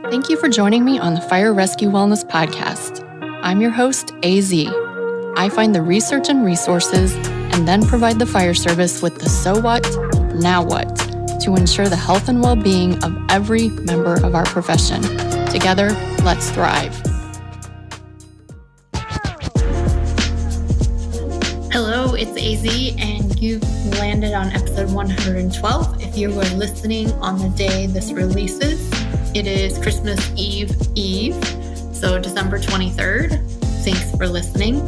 Thank you for joining me on the Fire Rescue Wellness Podcast. I'm your host, AZ. I find the research and resources and then provide the fire service with the so what, now what, to ensure the health and well-being of every member of our profession. Together, let's thrive. Hello, it's AZ, and you've landed on episode 112. If you were listening on the day this releases, it is Christmas Eve, so December 23rd. Thanks for listening.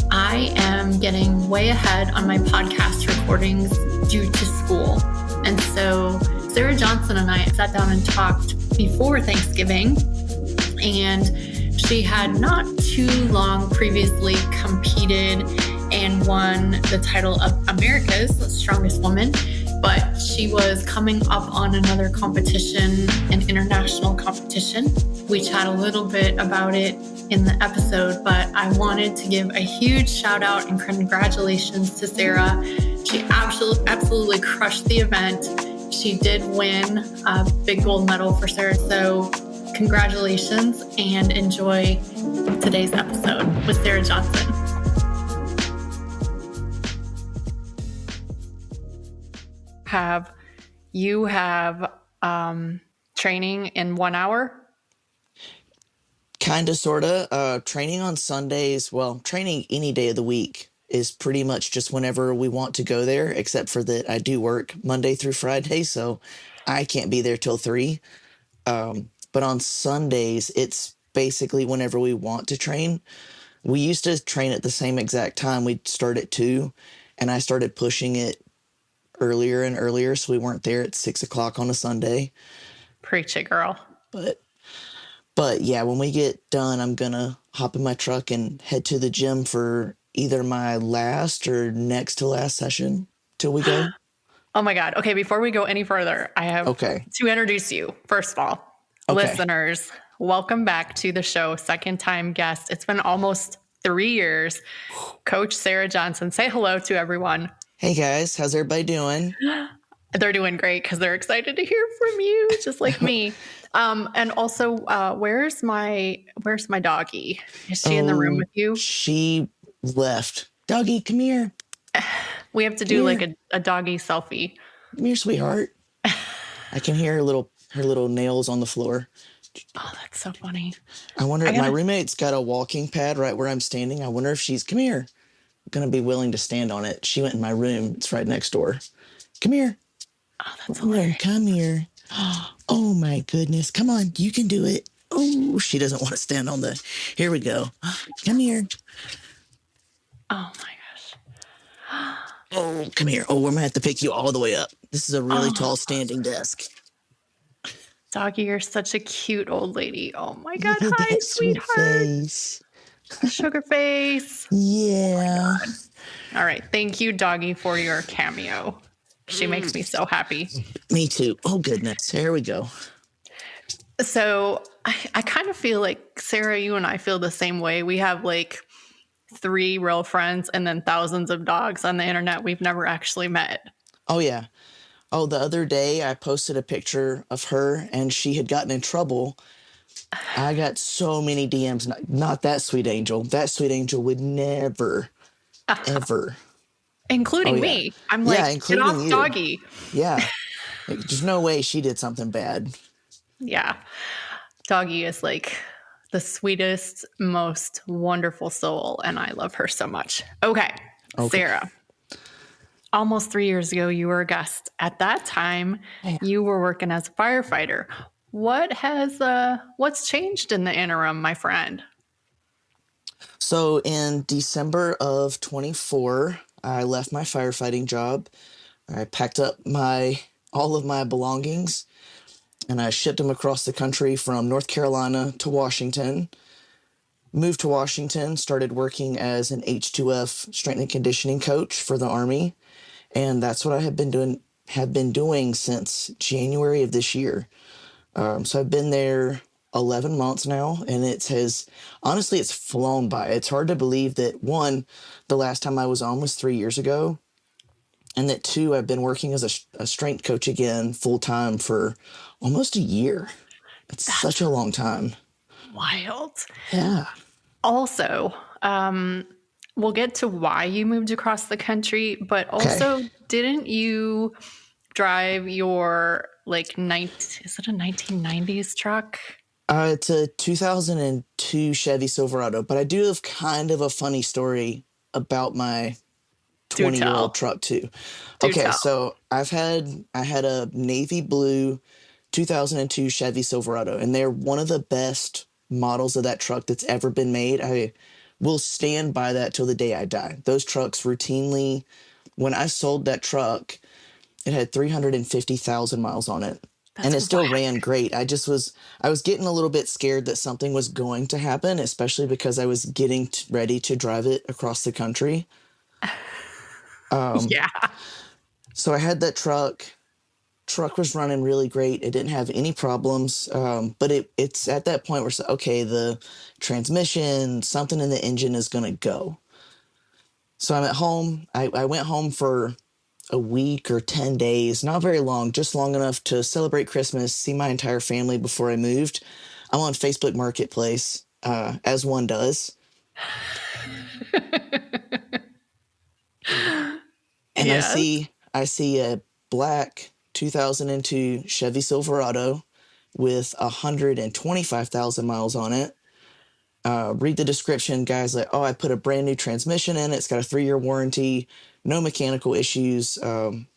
I am getting way ahead on my podcast recordings due to school. And so Sarah Johnson and I sat down and talked before Thanksgiving, and she had not too long previously competed and won the title of America's Strongest Woman, but she was coming up on another competition, an international competition. We chat a little bit about it in the episode, but I wanted to give a huge shout out and congratulations to Sarah. She absolutely crushed the event. She did win a big gold medal for Sarah. So congratulations and enjoy today's episode with Sarah Johnson. You have training in 1 hour? Kind of, sort of. Training on Sundays, well, training any day of the week is pretty much just whenever we want to go there, except for that I do work Monday through Friday, so I can't be there till 3. But on Sundays, it's basically whenever we want to train. We used to train at the same exact time. We'd start at 2, and I started pushing it earlier and earlier, so we weren't there at 6 o'clock on a Sunday. Preach it, girl. But yeah, when we get done, I'm gonna hop in my truck and head to the gym for either my last or next to last session till we go. Oh my God. Okay, before we go any further, I have to introduce you. First of all, listeners, welcome back to the show. Second time guest. It's been almost 3 years. Coach Sarah Johnson. Say hello to everyone. Hey guys, how's everybody doing? They're doing great because they're excited to hear from you, just like me. And also, where's my doggie? Is she in the room with you? She left. Doggie, come here. We have to do like a doggie selfie. Come here, sweetheart. I can hear her little nails on the floor. Oh, that's so funny. I wonder if my roommate's got a walking pad right where I'm standing. I wonder if she's, come here, going to be willing to stand on it. She went in my room. It's right next door. Come here. Oh, that's hilarious. Come here. Oh my goodness. Come on. You can do it. Oh, she doesn't want to stand on the, here we go. Come here. Oh my gosh. Oh, come here. Oh, we're going to have to pick you all the way up. This is a really tall standing desk. Doggie, you're such a cute old lady. Oh my God. Look at Hi, that sweetheart. Face. Sugar face. Yeah. Oh all right. Thank you, Doggie, for your cameo. She makes me so happy. Me too. Oh, goodness. Here we go. So I kind of feel like, Sarah, you and I feel the same way. We have like 3 real friends and then thousands of dogs on the internet we've never actually met. Oh, yeah. Oh, the other day I posted a picture of her and she had gotten in trouble. I got so many DMs. Not that sweet angel. That sweet angel would never, ever. Including me. I'm like, get off, Doggie. Yeah. There's no way she did something bad. Yeah. Doggie is like the sweetest, most wonderful soul, and I love her so much. Okay. Sarah. Almost 3 years ago, you were a guest. At that time, you were working as a firefighter. What's changed in the interim, my friend? So in December of 24, I left my firefighting job. I packed up all of my belongings and I shipped them across the country from North Carolina to Washington. Moved to Washington, started working as an H2F strength and conditioning coach for the Army. And that's what I have been doing since January of this year. So I've been there 11 months now, and honestly, it's flown by. It's hard to believe that, 1, the last time I was on was 3 years ago, and that 2, I've been working as a strength coach again full-time for almost a year. It's such That's a long time. wild. Yeah. Also, we'll get to why you moved across the country, but Okay. also, didn't you drive your is it a 1990s truck? It's a 2002 Chevy Silverado, but I do have kind of a funny story about my Do 20-year-old tell. truck too. Do Okay, tell. so I had a navy blue 2002 Chevy Silverado, and they're one of the best models of that truck that's ever been made. I will stand by that till the day I die. Those trucks routinely, when I sold that truck, it had 350,000 miles on it. And That's it still wild. ran great. I was getting a little bit scared that something was going to happen, especially because I was getting ready to drive it across the country. Um, Yeah. so I had that truck. Truck was running really great. It didn't have any problems. But it's at that point where it's okay, the transmission, something in the engine is going to go. So I'm at home. I went home for a week or 10 days, not very long, just long enough to celebrate Christmas, see my entire family before I moved. I'm on Facebook Marketplace, as one does. And Yes. I see a black 2002 Chevy Silverado with 125,000 miles on it. Read the description, guys. Like, oh, I put a brand new transmission in it. It's got a 3-year warranty, no mechanical issues. And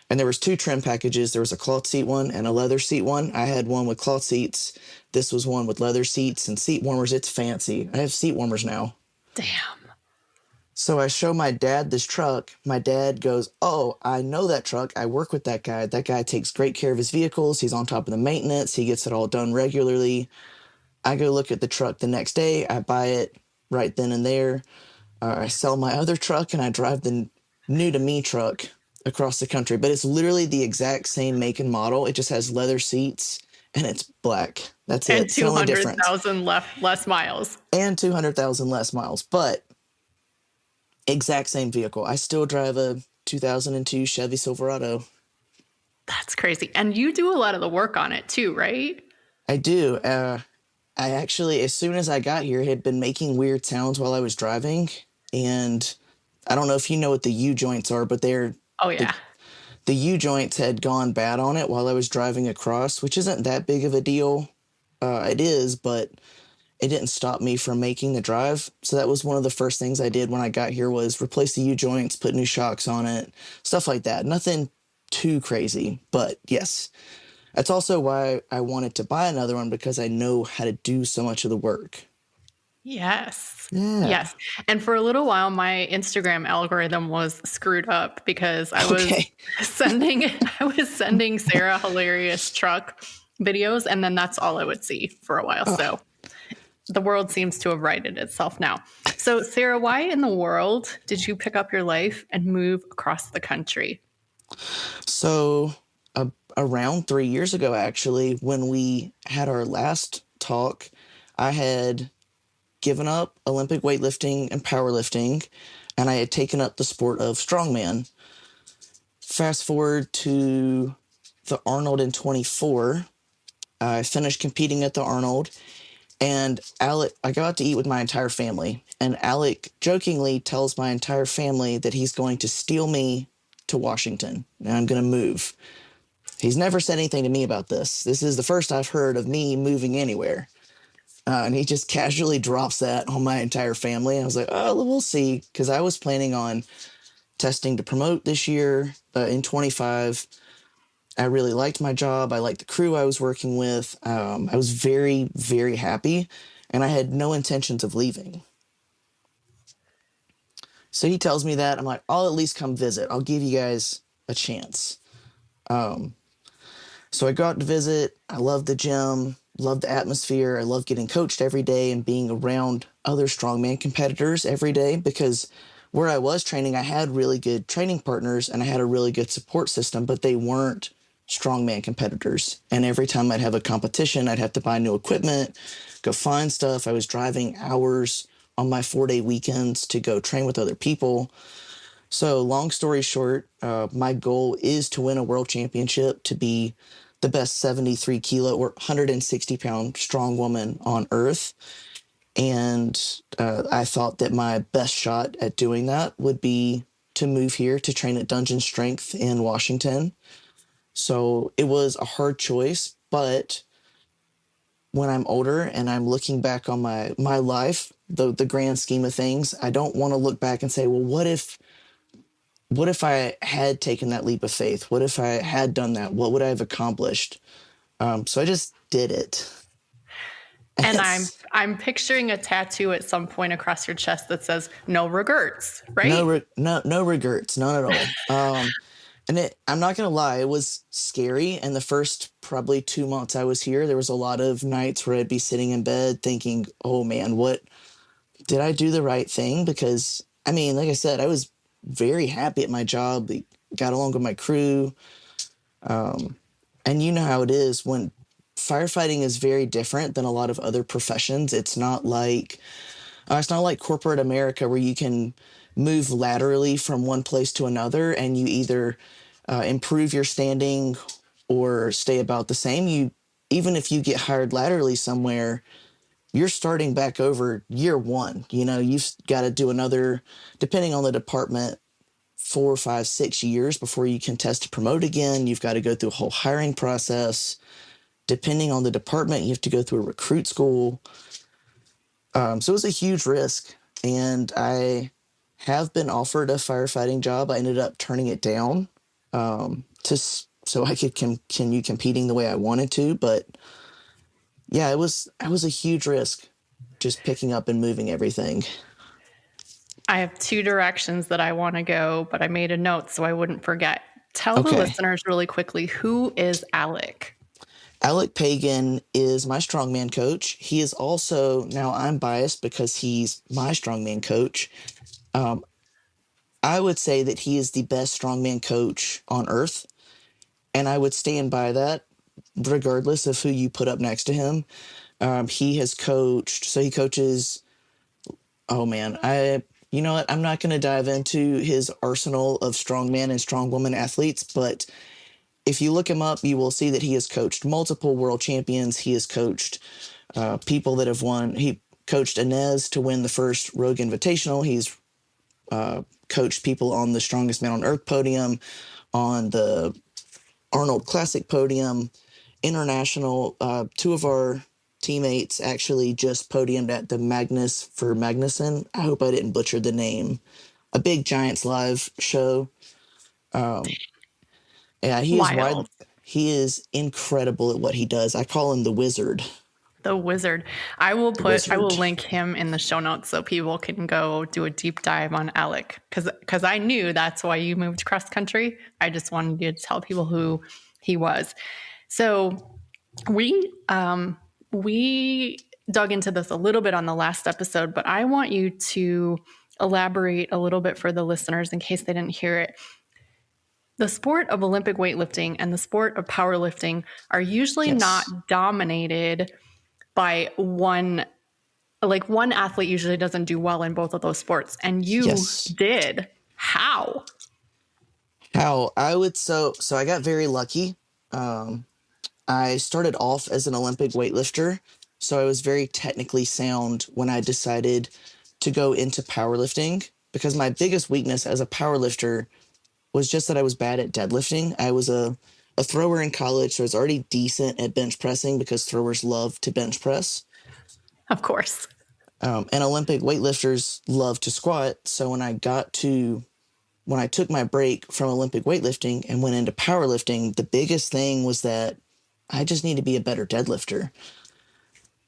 there was two trim packages. There was a cloth seat one and a leather seat one. I had one with cloth seats. This was one with leather seats and seat warmers. It's fancy. I have seat warmers now. Damn. So I show my dad this truck. My dad goes, oh, I know that truck. I work with that guy. That guy takes great care of his vehicles. He's on top of the maintenance. He gets it all done regularly. I go look at the truck the next day. I buy it right then and there. I sell my other truck and I drive the new to me truck across the country. But it's literally the exact same make and model. It just has leather seats and it's black. That's it. And It's the only difference. 200,000 less miles. And 200,000 less miles. But exact same vehicle. I still drive a 2002 Chevy Silverado. That's crazy. And you do a lot of the work on it too, right? I do. I actually, as soon as I got here, had been making weird sounds while I was driving. And I don't know if you know what the U joints are, but Oh, the, yeah. the U joints had gone bad on it while I was driving across, which isn't that big of a deal. It is, but it didn't stop me from making the drive. So that was one of the first things I did when I got here was replace the U joints, put new shocks on it, stuff like that. Nothing too crazy, but yes. That's also why I wanted to buy another one because I know how to do so much of the work. Yes. Yeah. Yes. And for a little while, my Instagram algorithm was screwed up because Okay. I was sending Sarah hilarious truck videos, and then that's all I would see for a while. Oh, So the world seems to have righted itself now. So, Sarah, why in the world did you pick up your life and move across the country? so around 3 years ago, actually, when we had our last talk, I had given up Olympic weightlifting and powerlifting, and I had taken up the sport of strongman. Fast forward to the Arnold in 24. I finished competing at the Arnold, and Alec, I go out to eat with my entire family, and Alec jokingly tells my entire family that he's going to steal me to Washington, and I'm going to move. He's never said anything to me about this. This is the first I've heard of me moving anywhere. And he just casually drops that on my entire family. I was like, oh, we'll see. Because I was planning on testing to promote this year in 25. I really liked my job. I liked the crew I was working with. I was very, very happy. And I had no intentions of leaving. So he tells me that. I'm like, I'll at least come visit. I'll give you guys a chance. So I go out to visit. I love the gym, love the atmosphere. I love getting coached every day and being around other strongman competitors every day because where I was training, I had really good training partners and I had a really good support system, but they weren't strongman competitors. And every time I'd have a competition, I'd have to buy new equipment, go find stuff. I was driving hours on my 4-day weekends to go train with other people. So long story short, my goal is to win a world championship, to be the best 73 kilo or 160-pound strong woman on earth. And I thought that my best shot at doing that would be to move here to train at Dungeon Strength in Washington. So it was a hard choice, but when I'm older and I'm looking back on my life, the grand scheme of things, I don't want to look back and say, well, what if I had taken that leap of faith? What if I had done that? What would I have accomplished? So I just did it. And I'm picturing a tattoo at some point across your chest that says "No regrets," right? No regrets, none at all. I'm not gonna lie, it was scary. And the first probably 2 months I was here, there was a lot of nights where I'd be sitting in bed thinking, "Oh man, what did I do the right thing?" Because I mean, like I said, I was very happy at my job. Got along with my crew. And you know how it is when firefighting is very different than a lot of other professions. It's not like corporate America where you can move laterally from one place to another and you either improve your standing or stay about the same. Even if you get hired laterally somewhere, you're starting back over year one. You've got to do another, depending on the department, 4, 5, 6 years before you can test to promote again. You've got to go through a whole hiring process. Depending on the department, you have to go through a recruit school. So it was a huge risk. And I have been offered a firefighting job. I ended up turning it down so I could continue competing the way I wanted to. But yeah, it was a huge risk just picking up and moving everything. I have two directions that I want to go, but I made a note so I wouldn't forget. Tell the Okay. listeners really quickly, who is Alec? Alec Pagan is my strongman coach. He is also, now I'm biased because he's my strongman coach. I would say that he is the best strongman coach on earth. And I would stand by that regardless of who you put up next to him. He has coached, so he coaches, oh man, you know what? I'm not going to dive into his arsenal of strongman and strongwoman athletes, but if you look him up, you will see that he has coached multiple world champions. He has coached people that have won. He coached Inez to win the first Rogue Invitational. He's coached people on the Strongest Man on Earth podium, on the Arnold Classic podium, international. Two of our teammates actually just podiumed at the Magnus for Magnuson. I hope I didn't butcher the name. A big Giants Live show. Yeah, he is wide. Wild. He is incredible at what he does. I call him the wizard. The wizard. I will link him in the show notes so people can go do a deep dive on Alec because I knew that's why you moved cross country. I just wanted you to tell people who he was. So we dug into this a little bit on the last episode, but I want you to elaborate a little bit for the listeners in case they didn't hear it. The sport of Olympic weightlifting and the sport of powerlifting are usually Yes. not dominated by one athlete usually doesn't do well in both of those sports. And you Yes. did. How? So I got very lucky. I started off as an Olympic weightlifter, so I was very technically sound when I decided to go into powerlifting because my biggest weakness as a powerlifter was just that I was bad at deadlifting. I was a thrower in college, so I was already decent at bench pressing because throwers love to bench press. Of course. And Olympic weightlifters love to squat. So when I took my break from Olympic weightlifting and went into powerlifting, the biggest thing was that I just need to be a better deadlifter.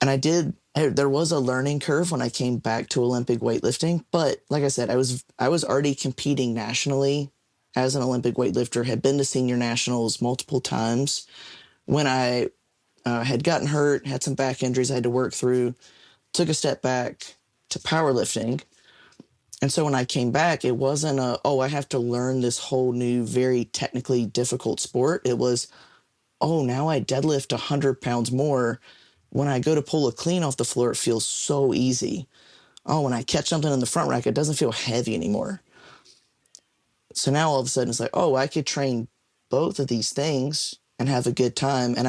And there was a learning curve when I came back to Olympic weightlifting. But like I said, I was already competing nationally as an Olympic weightlifter, had been to senior nationals multiple times. When I had gotten hurt, had some back injuries I had to work through, took a step back to powerlifting. And so when I came back, it wasn't I have to learn this whole new, very technically difficult sport. It was, now I deadlift 100 pounds more. When I go to pull a clean off the floor, it feels so easy. When I catch something in the front rack, it doesn't feel heavy anymore. So now all of a sudden it's like, I could train both of these things and have a good time. And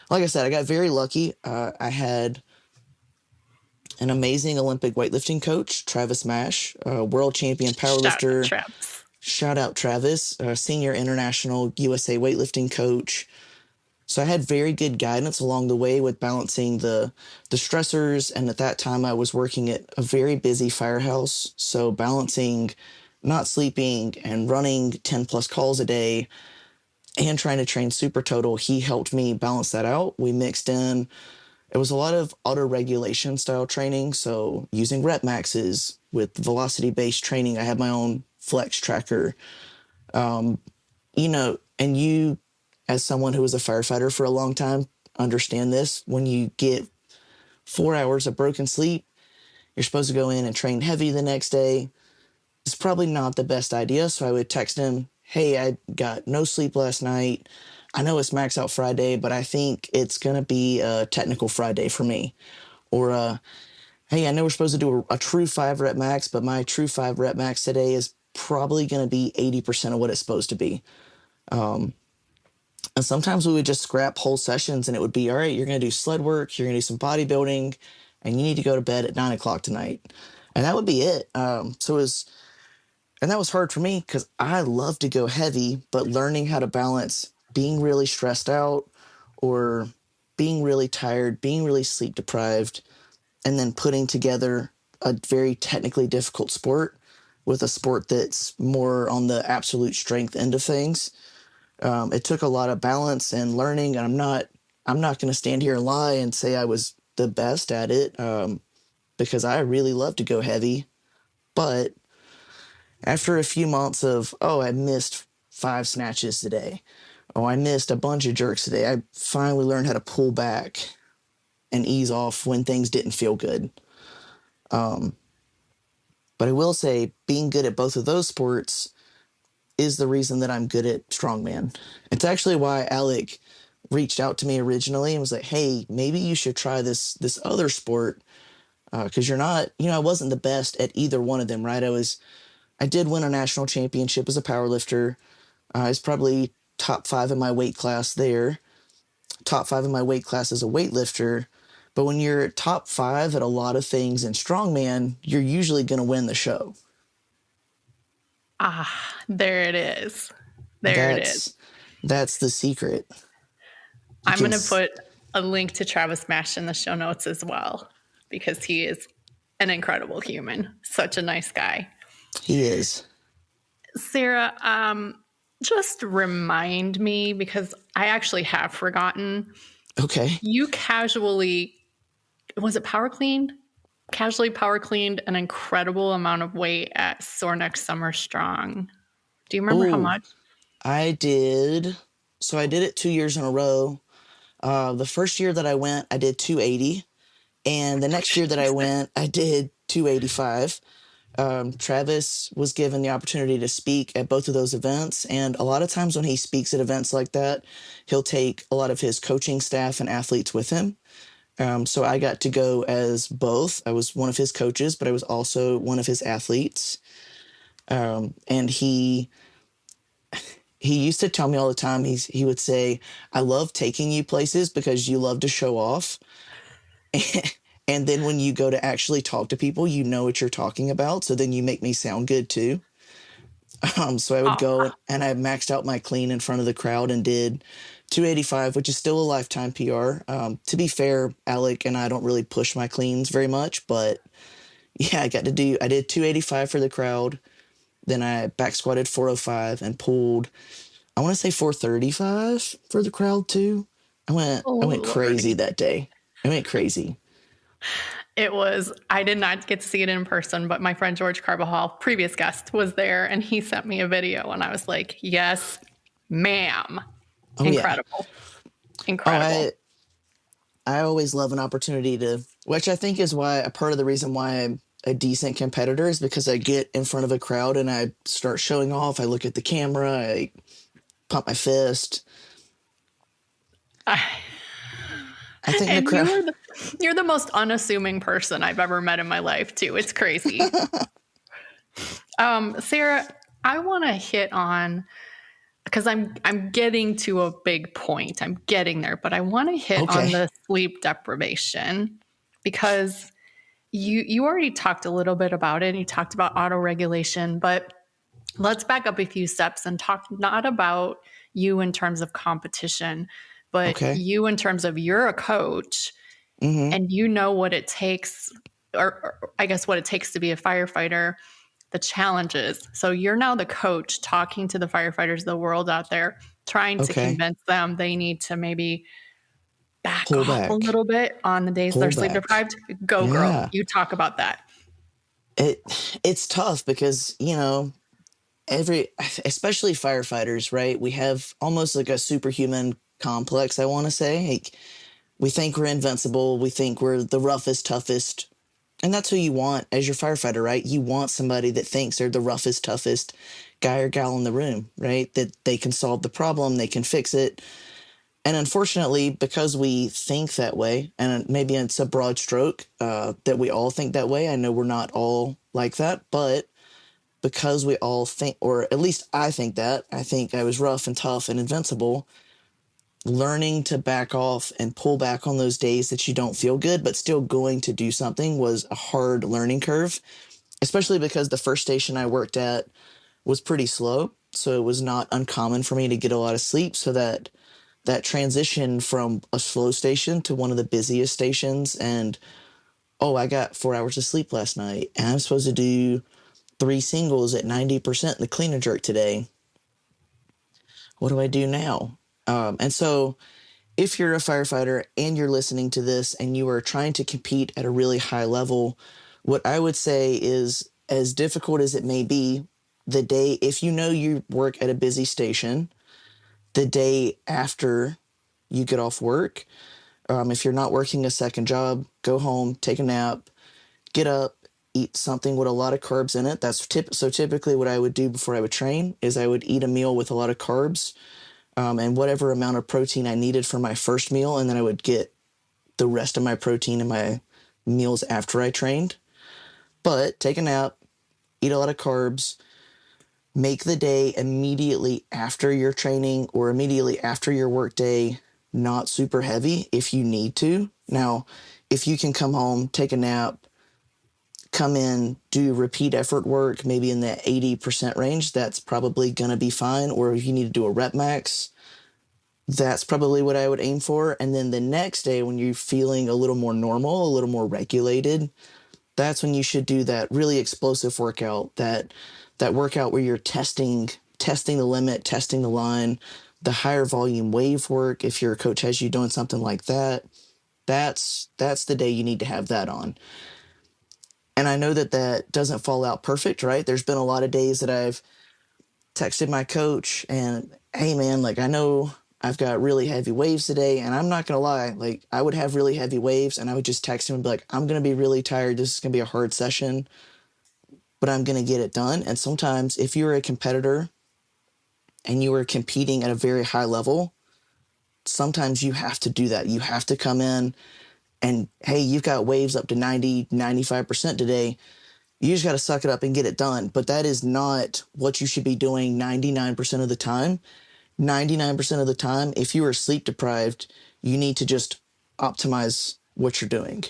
like I said, I got very lucky. I had an amazing Olympic weightlifting coach, Travis Mash, world champion Shout out, powerlifter. Travis. Shout out Travis, senior international USA weightlifting coach. So I had very good guidance along the way with balancing the stressors. And at that time, I was working at a very busy firehouse. So balancing not sleeping and running 10 plus calls a day and trying to train super total, he helped me balance that out. We mixed in, it was a lot of auto regulation style training. So using rep maxes with velocity based training. I had my own flex tracker. And you, as someone who was a firefighter for a long time, understand this. When you get 4 hours of broken sleep, you're supposed to go in and train heavy the next day. It's probably not the best idea. So I would text him, hey, I got no sleep last night. I know it's max out Friday, but I think it's going to be a technical Friday for me. Or, hey, I know we're supposed to do a true 5 rep max, but my true 5 rep max today is probably going to be 80% of what it's supposed to be. And sometimes we would just scrap whole sessions and it would be, all right, you're going to do sled work, you're going to do some bodybuilding, and you need to go to bed at 9 o'clock tonight. And that would be it. And that was hard for me because I love to go heavy, but learning how to balance being really stressed out or being really tired, being really sleep deprived, and then putting together a very technically difficult sport with a sport that's more on the absolute strength end of things. It took a lot of balance and learning, and I'm not going to stand here and lie and say I was the best at it, because I really love to go heavy. But after a few months of, oh, I missed 5 snatches today, oh, I missed a bunch of jerks today, I finally learned how to pull back and ease off when things didn't feel good. But I will say being good at both of those sports is the reason that I'm good at Strongman. It's actually why Alec reached out to me originally and was like, hey, maybe you should try this other sport, because you're not, I wasn't the best at either one of them, right? I did win a national championship as a powerlifter. I was probably top 5 in my weight class there, top 5 in my weight class as a weightlifter. But when you're top 5 at a lot of things in Strongman, you're usually going to win the show. Ah, there it is. There it is. That's the secret. I'm going to put a link to Travis Mash in the show notes as well, because he is an incredible human. Such a nice guy. He is. Sarah, just remind me, because I actually have forgotten. Okay. You casually, was it power cleaned? Casually power cleaned an incredible amount of weight at Sore Neck Summer Strong. Do you remember how much? I did. So I did it 2 years in a row. The first year that I went, I did 280. And the next year that I went, I did 285. Travis was given the opportunity to speak at both of those events. And a lot of times when he speaks at events like that, he'll take a lot of his coaching staff and athletes with him. So I got to go as both. I was one of his coaches, but I was also one of his athletes. And he used to tell me all the time, he would say, I love taking you places because you love to show off. And then when you go to actually talk to people, you know what you're talking about. So then you make me sound good too. So I would go and I maxed out my clean in front of the crowd and did 285, which is still a lifetime PR. To be fair, Alec and I don't really push my cleans very much, but yeah, I did 285 for the crowd. Then I back squatted 405 and pulled, I want to say 435 for the crowd too. I went crazy that day. I went crazy. I did not get to see it in person, but my friend George Carbajal, previous guest, was there and he sent me a video and I was like, yes, ma'am. Oh, incredible. Yeah. Incredible. I always love an opportunity which I think is why a part of the reason why I'm a decent competitor is because I get in front of a crowd and I start showing off. I look at the camera, I pump my fist. I think the crowd. You're the most unassuming person I've ever met in my life, too. It's crazy. Sarah, I want to hit on because I'm getting to a big point. I'm getting there, but I want to hit on Okay. the sleep deprivation because you already talked a little bit about it. You talked about auto regulation, but let's back up a few steps and talk not about you in terms of competition, but Okay. you in terms of you're a coach Mm-hmm. and you know what it takes, or I guess what it takes to be a firefighter, the challenges. So you're now the coach talking to the firefighters of the world out there, trying to Okay. convince them they need to maybe back Pull off a back. little bit on the days they're Pull sleep back. deprived. Go, girl. Yeah. You talk about that. It's tough because, every especially firefighters, right? We have almost like a superhuman complex, I want to say. Like we think we're invincible, we think we're the roughest, toughest. And that's who you want as your firefighter, right? You want somebody that thinks they're the roughest, toughest guy or gal in the room, right? That they can solve the problem, they can fix it. And unfortunately, because we think that way, and maybe it's a broad stroke that we all think that way. I know we're not all like that, but because we all think, or at least I think that, I think I was rough and tough and invincible, learning to back off and pull back on those days that you don't feel good, but still going to do something was a hard learning curve, especially because the first station I worked at was pretty slow. So it was not uncommon for me to get a lot of sleep. So that transition from a slow station to one of the busiest stations, and oh, I got 4 hours of sleep last night and I'm supposed to do 3 singles at 90% in the clean and jerk today. What do I do now? And so if you're a firefighter and you're listening to this and you are trying to compete at a really high level, what I would say is, as difficult as it may be, the day, if you know you work at a busy station, the day after you get off work, if you're not working a second job, go home, take a nap, get up, eat something with a lot of carbs in it. So typically what I would do before I would train is I would eat a meal with a lot of carbs, and whatever amount of protein I needed for my first meal, and then I would get the rest of my protein in my meals after I trained. But take a nap, eat a lot of carbs, make the day immediately after your training or immediately after your work day not super heavy if you need to. Now, if you can come home, take a nap, come in, do repeat effort work, maybe in the 80% range, that's probably going to be fine. Or if you need to do a rep max, that's probably what I would aim for. And then the next day, when you're feeling a little more normal, a little more regulated, that's when you should do that really explosive workout, that workout where you're testing the limit, testing the line, the higher volume wave work. If your coach has you doing something like that, that's the day you need to have that on. And I know that that doesn't fall out perfect, right? There's been a lot of days that I've texted my coach and, hey man, like I know I've got really heavy waves today, and I'm not gonna lie, like I would have really heavy waves and I would just text him and be like, I'm gonna be really tired, this is gonna be a hard session, but I'm gonna get it done. And sometimes if you're a competitor and you are competing at a very high level, sometimes you have to do that. You have to come in and, hey, you've got waves up to 90, 95% today. You just got to suck it up and get it done. But that is not what you should be doing 99% of the time. 99% of the time, if you are sleep deprived, you need to just optimize what you're doing,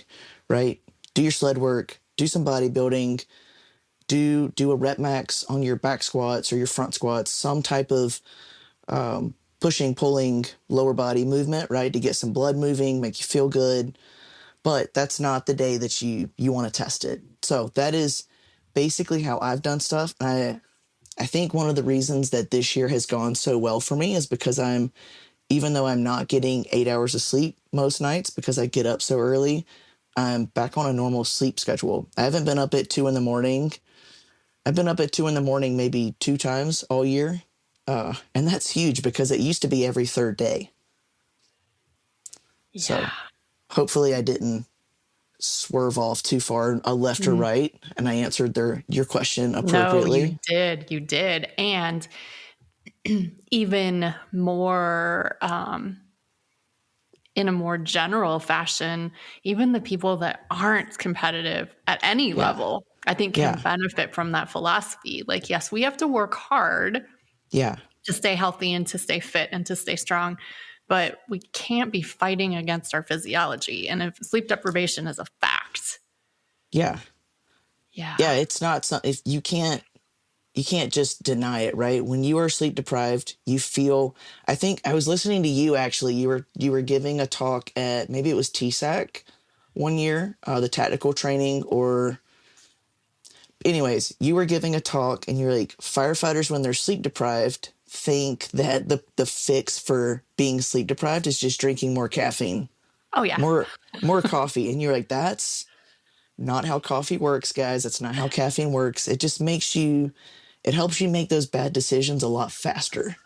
right? Do your sled work, do some bodybuilding, do a rep max on your back squats or your front squats, some type of pushing, pulling, lower body movement, right? To get some blood moving, make you feel good. But that's not the day that you want to test it. So that is basically how I've done stuff. And I think one of the reasons that this year has gone so well for me is because even though I'm not getting 8 hours of sleep most nights because I get up so early, I'm back on a normal sleep schedule. I haven't been up at 2 in the morning. I've been up at 2 in the morning maybe 2 times all year. And that's huge because it used to be every third day. Yeah. So hopefully I didn't swerve off too far, a left or Mm. right, and I answered your question No, you appropriately. did. You did. And even more, in a more general fashion, even the people that aren't competitive at any Yeah. level, I think can Yeah. benefit from that philosophy. Like, yes, we have to work hard, Yeah. to stay healthy and to stay fit and to stay strong. But we can't be fighting against our physiology. And if sleep deprivation is a fact, Yeah. yeah. Yeah, it's not some if you can't just deny it, right? When you are sleep deprived, you feel I think I was listening to you actually. You were giving a talk at maybe it was TSAC one year, the tactical training or anyways, you were giving a talk and you're like firefighters when they're sleep deprived think that the fix for being sleep deprived is just drinking more caffeine, Oh, yeah. more coffee and you're like that's not how coffee works, guys. That's not how caffeine works. It just it helps you make those bad decisions a lot faster.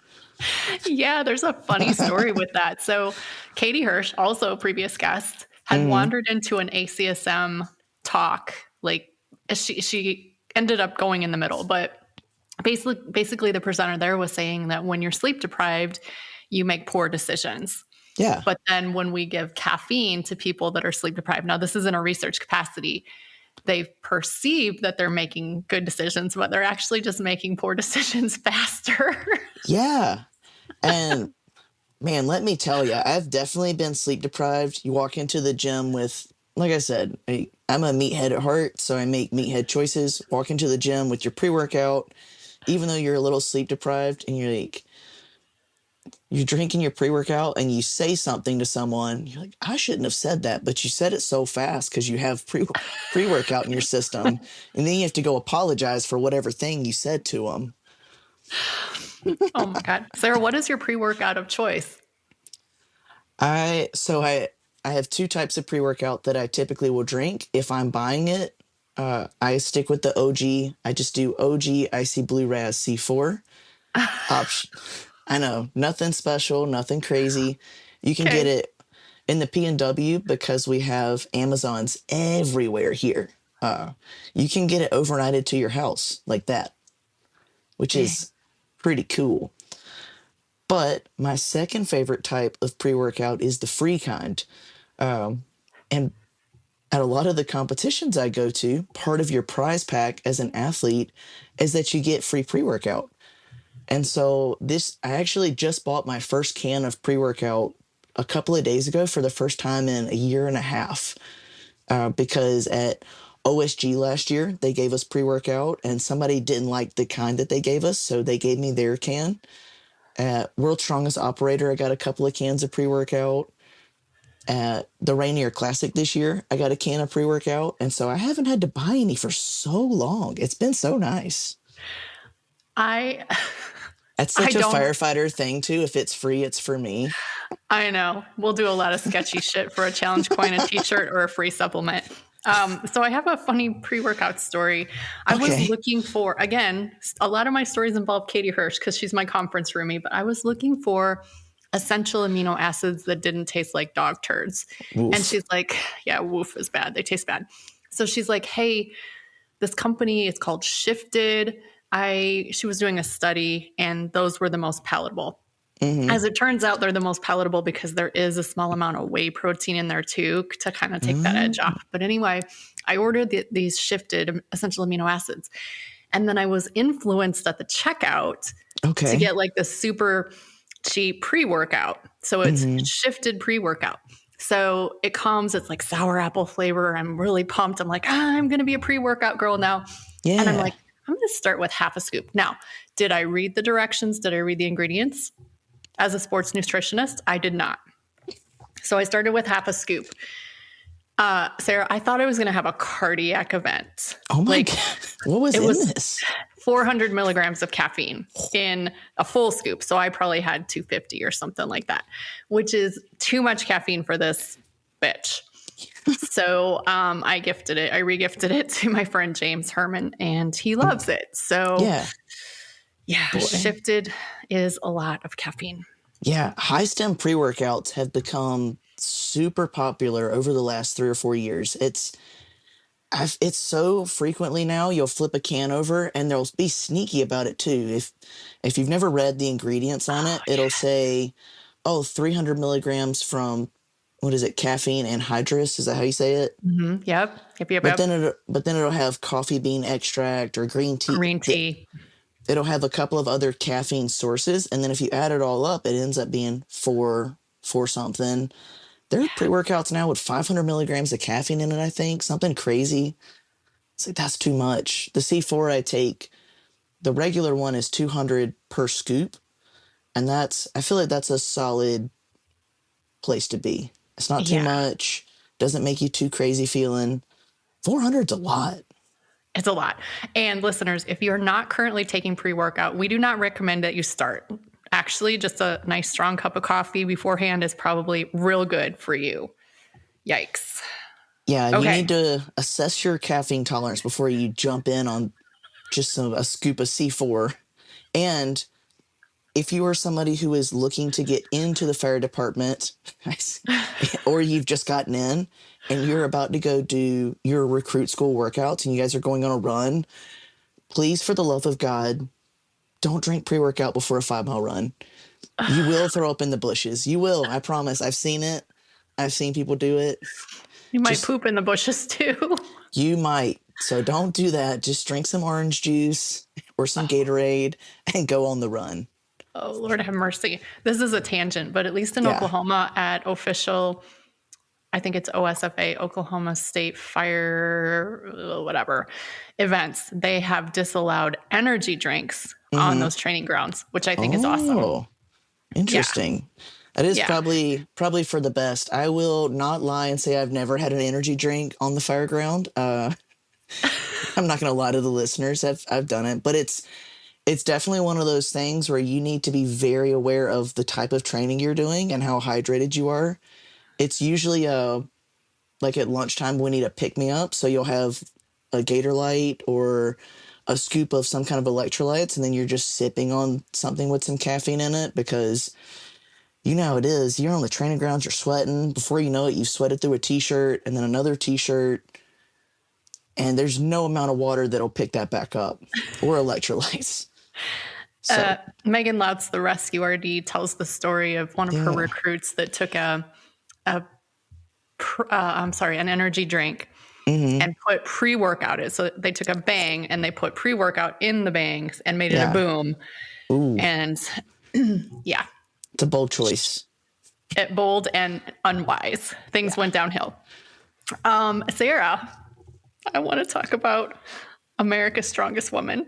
Yeah, there's a funny story with that. So, Katie Hirsch, also a previous guest, had Hmm. wandered into an ACSM talk. Like she ended up going in the middle, but basically the presenter there was saying that when you're sleep deprived, you make poor decisions. Yeah. But then when we give caffeine to people that are sleep deprived, now this is in a research capacity, they perceive that they're making good decisions, but they're actually just making poor decisions faster. Yeah. And man, let me tell you, I've definitely been sleep deprived. You walk into the gym with, like I said, I'm a meathead at heart, so I make meathead choices. Walk into the gym with your pre workout, even though you're a little sleep deprived, and you're drinking your pre workout and you say something to someone, you're like, I shouldn't have said that, but you said it so fast because you have pre workout in your system, and then you have to go apologize for whatever thing you said to them. Oh my God. Sarah, what is your pre workout of choice? I have two types of pre workout that I typically will drink if I'm buying it. I stick with the OG. I just do OG Icy Blue Raz C4 option. I know, nothing special, nothing crazy. You can get Okay. it in the P&W because we have Amazons everywhere here. You can get it overnighted to your house like that, which Dang. is pretty cool. But my second favorite type of pre workout is the free kind. And at a lot of the competitions I go to, part of your prize pack as an athlete is that you get free pre workout. And so I actually just bought my first can of pre workout a couple of days ago for the first time in a year and a half. Because at OSG last year, they gave us pre workout and somebody didn't like the kind that they gave us. So they gave me their can. At World's Strongest Operator, I got a couple of cans of pre workout. At the Rainier Classic this year, I got a can of pre workout. And so I haven't had to buy any for so long. It's been so nice. I That's I such a don't firefighter thing, too. If it's free, it's for me. I know. We'll do a lot of sketchy shit for a challenge coin, a t-shirt, or a free supplement. So I have a funny pre-workout story. I was Okay. looking for, again, a lot of my stories involve Katie Hirsch because she's my conference roomie, but I was looking for essential amino acids that didn't taste like dog turds. And Oof. she's like, yeah, woof is bad. They taste bad. So she's like, hey, this company, it's called Shifted. She was doing a study and those were the most palatable. Mm-hmm. As it turns out, they're the most palatable because there is a small amount of whey protein in there too to kind of take that edge off. But anyway, I ordered these Shifted essential amino acids. And then I was influenced at the checkout to Okay. get like the super cheap pre workout. So it's Mm-hmm. Shifted pre workout. So it comes, it's like sour apple flavor. I'm really pumped. I'm like, I'm going to be a pre workout girl now. And I'm Yeah. like, I'm going to start with half a scoop. Now, did I read the directions? Did I read the ingredients? As a sports nutritionist, I did not. So I started with half a scoop. Sarah, I thought I was going to have a cardiac event. Oh my Like God. What was it in was this? 400 milligrams of caffeine in a full scoop. So I probably had 250 or something like that, which is too much caffeine for this bitch. So I gifted it. I regifted it to my friend James Herman, and he loves it. So Yeah. yeah, Boy. Shifted is a lot of caffeine. Yeah. High stem pre workouts have become super popular over the last 3 or 4 years. It's so frequently now you'll flip a can over and they'll be sneaky about it too. If you've never read the ingredients on Oh, it, it'll say, oh, 300 milligrams from what is it, caffeine anhydrous? Is that how you say it? mm-hmm. Yep. But then it'll have coffee bean extract or green tea. Green tea. it'll have a couple of other caffeine sources. And then if you add it all up, it ends up being four something. There are pre-workouts now with 500 milligrams of caffeine in it, I think. Something crazy. It's like, that's too much. The C4 I take, the regular one is 200 per scoop. And I feel like that's a solid place to be. It's not too Yeah. much. Doesn't make you too crazy feeling. 400's a lot. It's a lot. And listeners, if you're not currently taking pre-workout, we do not recommend that you start. Actually, just a nice strong cup of coffee beforehand is probably real good for you. Yikes. Yeah, you Okay. need to assess your caffeine tolerance before you jump in on just a scoop of C4. And if you are somebody who is looking to get into the fire department, or you've just gotten in and you're about to go do your recruit school workouts and you guys are going on a run, please, for the love of God, don't drink pre-workout before a 5-mile run. You will throw up in the bushes. You will. I promise. I've seen it. I've seen people do it. You might Just, poop in the bushes too. you might. So don't do that. Just drink some orange juice or some Gatorade and go on the run. Oh, Lord have mercy. This is a tangent, but at least in Yeah. Oklahoma at official, I think it's OSFA, Oklahoma State Fire, whatever, events, they have disallowed energy drinks on those training grounds, which I think is awesome. Oh, interesting. That is Yeah. probably for the best. I will not lie and say I've never had an energy drink on the fire ground. I'm not going to lie to the listeners. I've done it, but it's definitely one of those things where you need to be very aware of the type of training you're doing and how hydrated you are. It's usually like at lunchtime we need a pick me up, so you'll have a Gator Light or a scoop of some kind of electrolytes, and then you're just sipping on something with some caffeine in it because you know how it is. You're on the training grounds, you're sweating. Before you know it, you've sweated through a t-shirt and then another t-shirt, and there's no amount of water that'll pick that back up or electrolytes. So, Megan Loutz, the rescue RD, tells the story of one of her recruits that took an energy drink and put pre-workout in. So they took a bang and they put pre-workout in the bangs and made it a boom. Ooh. And yeah, It's a bold choice. bold and unwise. Things went downhill. Sarah, I want to talk about America's Strongest Woman.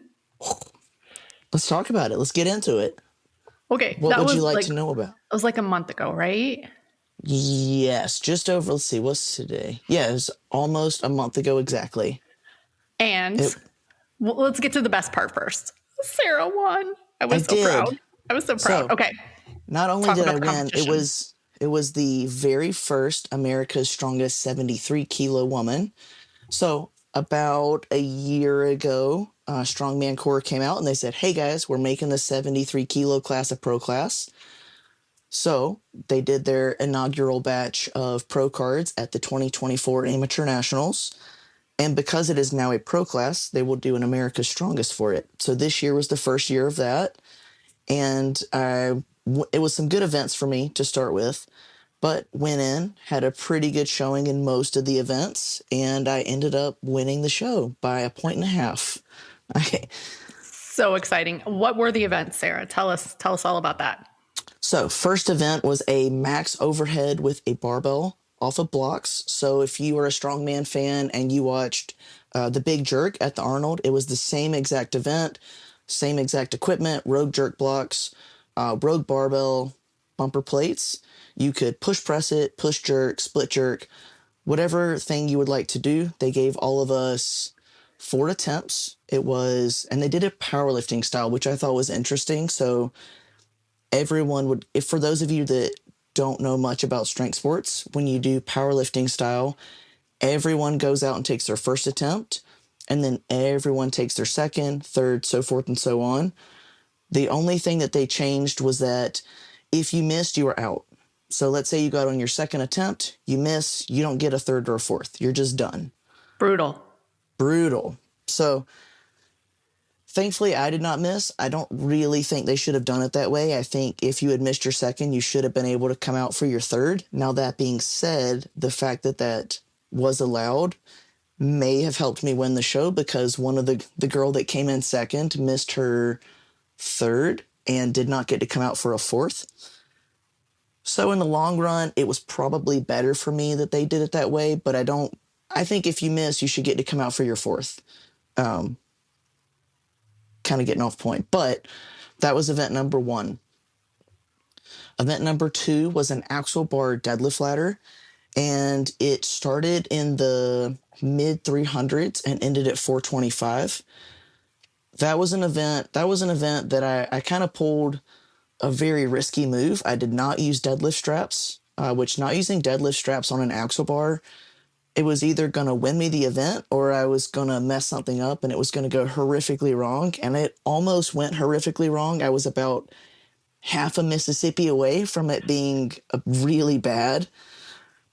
Let's talk about it. Let's get into it. Okay. What would you like to know about? It was like a month ago, right? Yes, just over, let's see, what's today? Yeah, it was almost a month ago exactly. And let's get to the best part first. Sarah won. I was so proud. I was so proud. Okay. Not only did I win, it was the very first America's Strongest 73 kilo woman. So about a year ago, Strongman Corps came out and they said, hey guys, we're making the 73 kilo class a pro class. So they did their inaugural batch of pro cards at the 2024 Amateur Nationals. And because it is now a pro class, they will do an America's Strongest for it. So this year was the first year of that. And it was some good events for me to start with, but went in, had a pretty good showing in most of the events, and I ended up winning the show by 1.5 points. Okay. So exciting. What were the events, Sarah? Tell us all about that. So first event was a max overhead with a barbell off of blocks. So if you were a Strongman fan and you watched the Big Jerk at the Arnold, it was the same exact event, same exact equipment, rogue jerk blocks, rogue barbell, bumper plates. You could push press it, push jerk, split jerk, whatever thing you would like to do. They gave all of us 4 attempts. And they did it powerlifting style, which I thought was interesting. So everyone would, if for those of you that don't know much about strength sports, when you do powerlifting style, everyone goes out and takes their first attempt, and then everyone takes their second, third, so forth and so on. The only thing that they changed was that if you missed, you were out. So let's say you got on your second attempt, you miss, you don't get a third or a fourth. You're just done. Brutal. So thankfully, I did not miss. I don't really think they should have done it that way. I think if you had missed your second, you should have been able to come out for your third. Now, that being said, the fact that that was allowed may have helped me win the show, because one of the girl that came in second missed her third and did not get to come out for a fourth. So in the long run, it was probably better for me that they did it that way, but I think if you miss, you should get to come out for your fourth. Um, Kind of getting off point, but that was event number one. Event number two was an axle bar deadlift ladder, and it started in the mid 300s and ended at 425. That was an event. That was an event that I kind of pulled a very risky move. I did not use deadlift straps, which not using deadlift straps on an axle bar, it was either going to win me the event or I was going to mess something up and it was going to go horrifically wrong. And it almost went horrifically wrong. I was about half a Mississippi away from it being really bad.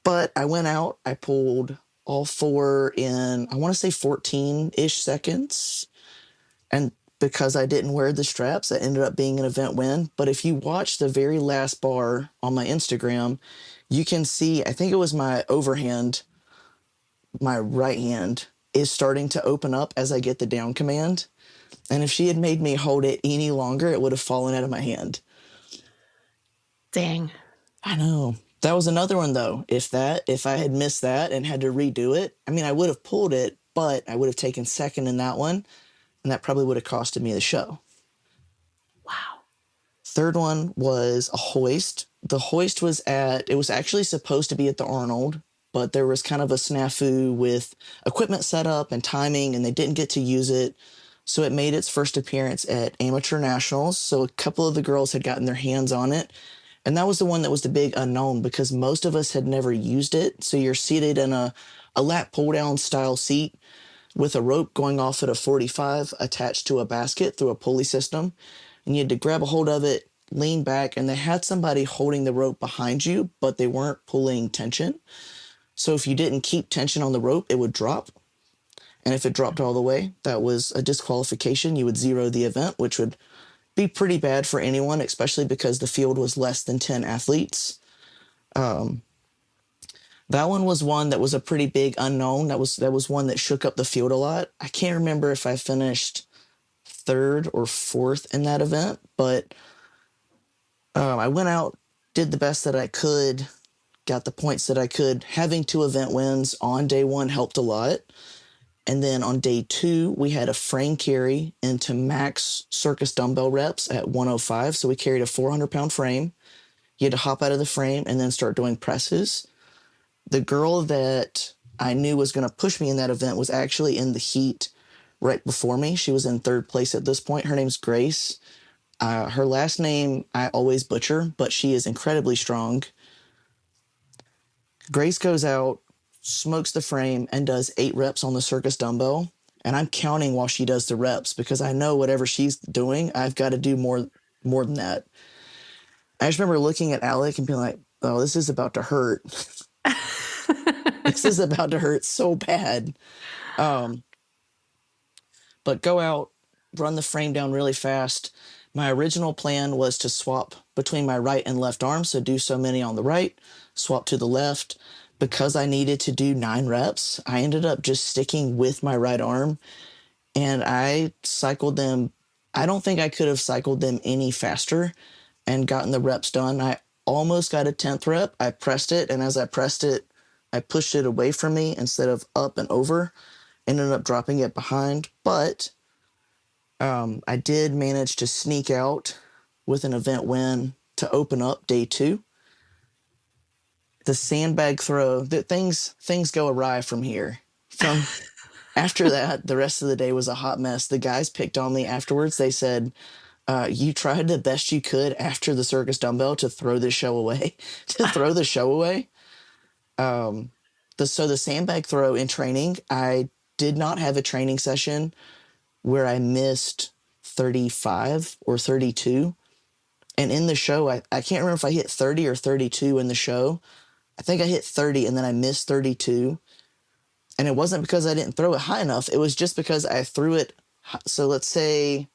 But I went out, I pulled all four in, I want to say 14-ish seconds. And because I didn't wear the straps, that ended up being an event win. But if you watch the very last bar on my Instagram, you can see, I think it was my overhand, my right hand is starting to open up as I get the down command. And if she had made me hold it any longer, it would have fallen out of my hand. Dang. I know. That was another one though. If I had missed that and had to redo it, I mean, I would have pulled it, but I would have taken second in that one. And that probably would have costed me the show. Wow. Third one was a hoist. The hoist it was actually supposed to be at the Arnold, but there was kind of a snafu with equipment setup and timing, and they didn't get to use it. So it made its first appearance at Amateur Nationals. So a couple of the girls had gotten their hands on it. And that was the one that was the big unknown because most of us had never used it. So you're seated in a lat pull down style seat with a rope going off at a 45 attached to a basket through a pulley system. And you had to grab a hold of it, lean back, and they had somebody holding the rope behind you, but they weren't pulling tension. So if you didn't keep tension on the rope, it would drop. And if it dropped all the way, that was a disqualification. You would zero the event, which would be pretty bad for anyone, especially because the field was less than 10 athletes. That one was one that was a pretty big unknown. That was one that shook up the field a lot. I can't remember if I finished third or fourth in that event, but I went out, did the best that I could, got the points that I could. Having two event wins on day one helped a lot. And then on day two, we had a frame carry into max circus dumbbell reps at 105. So we carried a 400-pound frame. You had to hop out of the frame and then start doing presses. The girl that I knew was going to push me in that event was actually in the heat right before me. She was in third place at this point. Her name's Grace. Her last name I always butcher, but she is incredibly strong. Grace goes out, smokes the frame, and does 8 reps on the circus dumbbell. And I'm counting while she does the reps because I know whatever she's doing, I've got to do more than that. I just remember looking at Alec and being like, oh, this is about to hurt. This is about to hurt so bad. But go out, run the frame down really fast. My original plan was to swap between my right and left arm, so do so many on the right, swap to the left. Because I needed to do 9 reps, I ended up just sticking with my right arm, and I cycled them. I don't think I could have cycled them any faster and gotten the reps done. I almost got a 10th rep. I pressed it, and as I pressed it, I pushed it away from me instead of up and over. Ended up dropping it behind, but I did manage to sneak out with an event win to open up day 2. The sandbag throw, things go awry from here. From after that, the rest of the day was a hot mess. The guys picked on me afterwards. They said, you tried the best you could after the circus dumbbell to throw the show away. So the sandbag throw in training, I did not have a training session where I missed 35 or 32. And in the show, I can't remember if I hit 30 or 32 in the show. I think I hit 30 and then I missed 32. And it wasn't because I didn't throw it high enough. It was just because I threw it. So let's say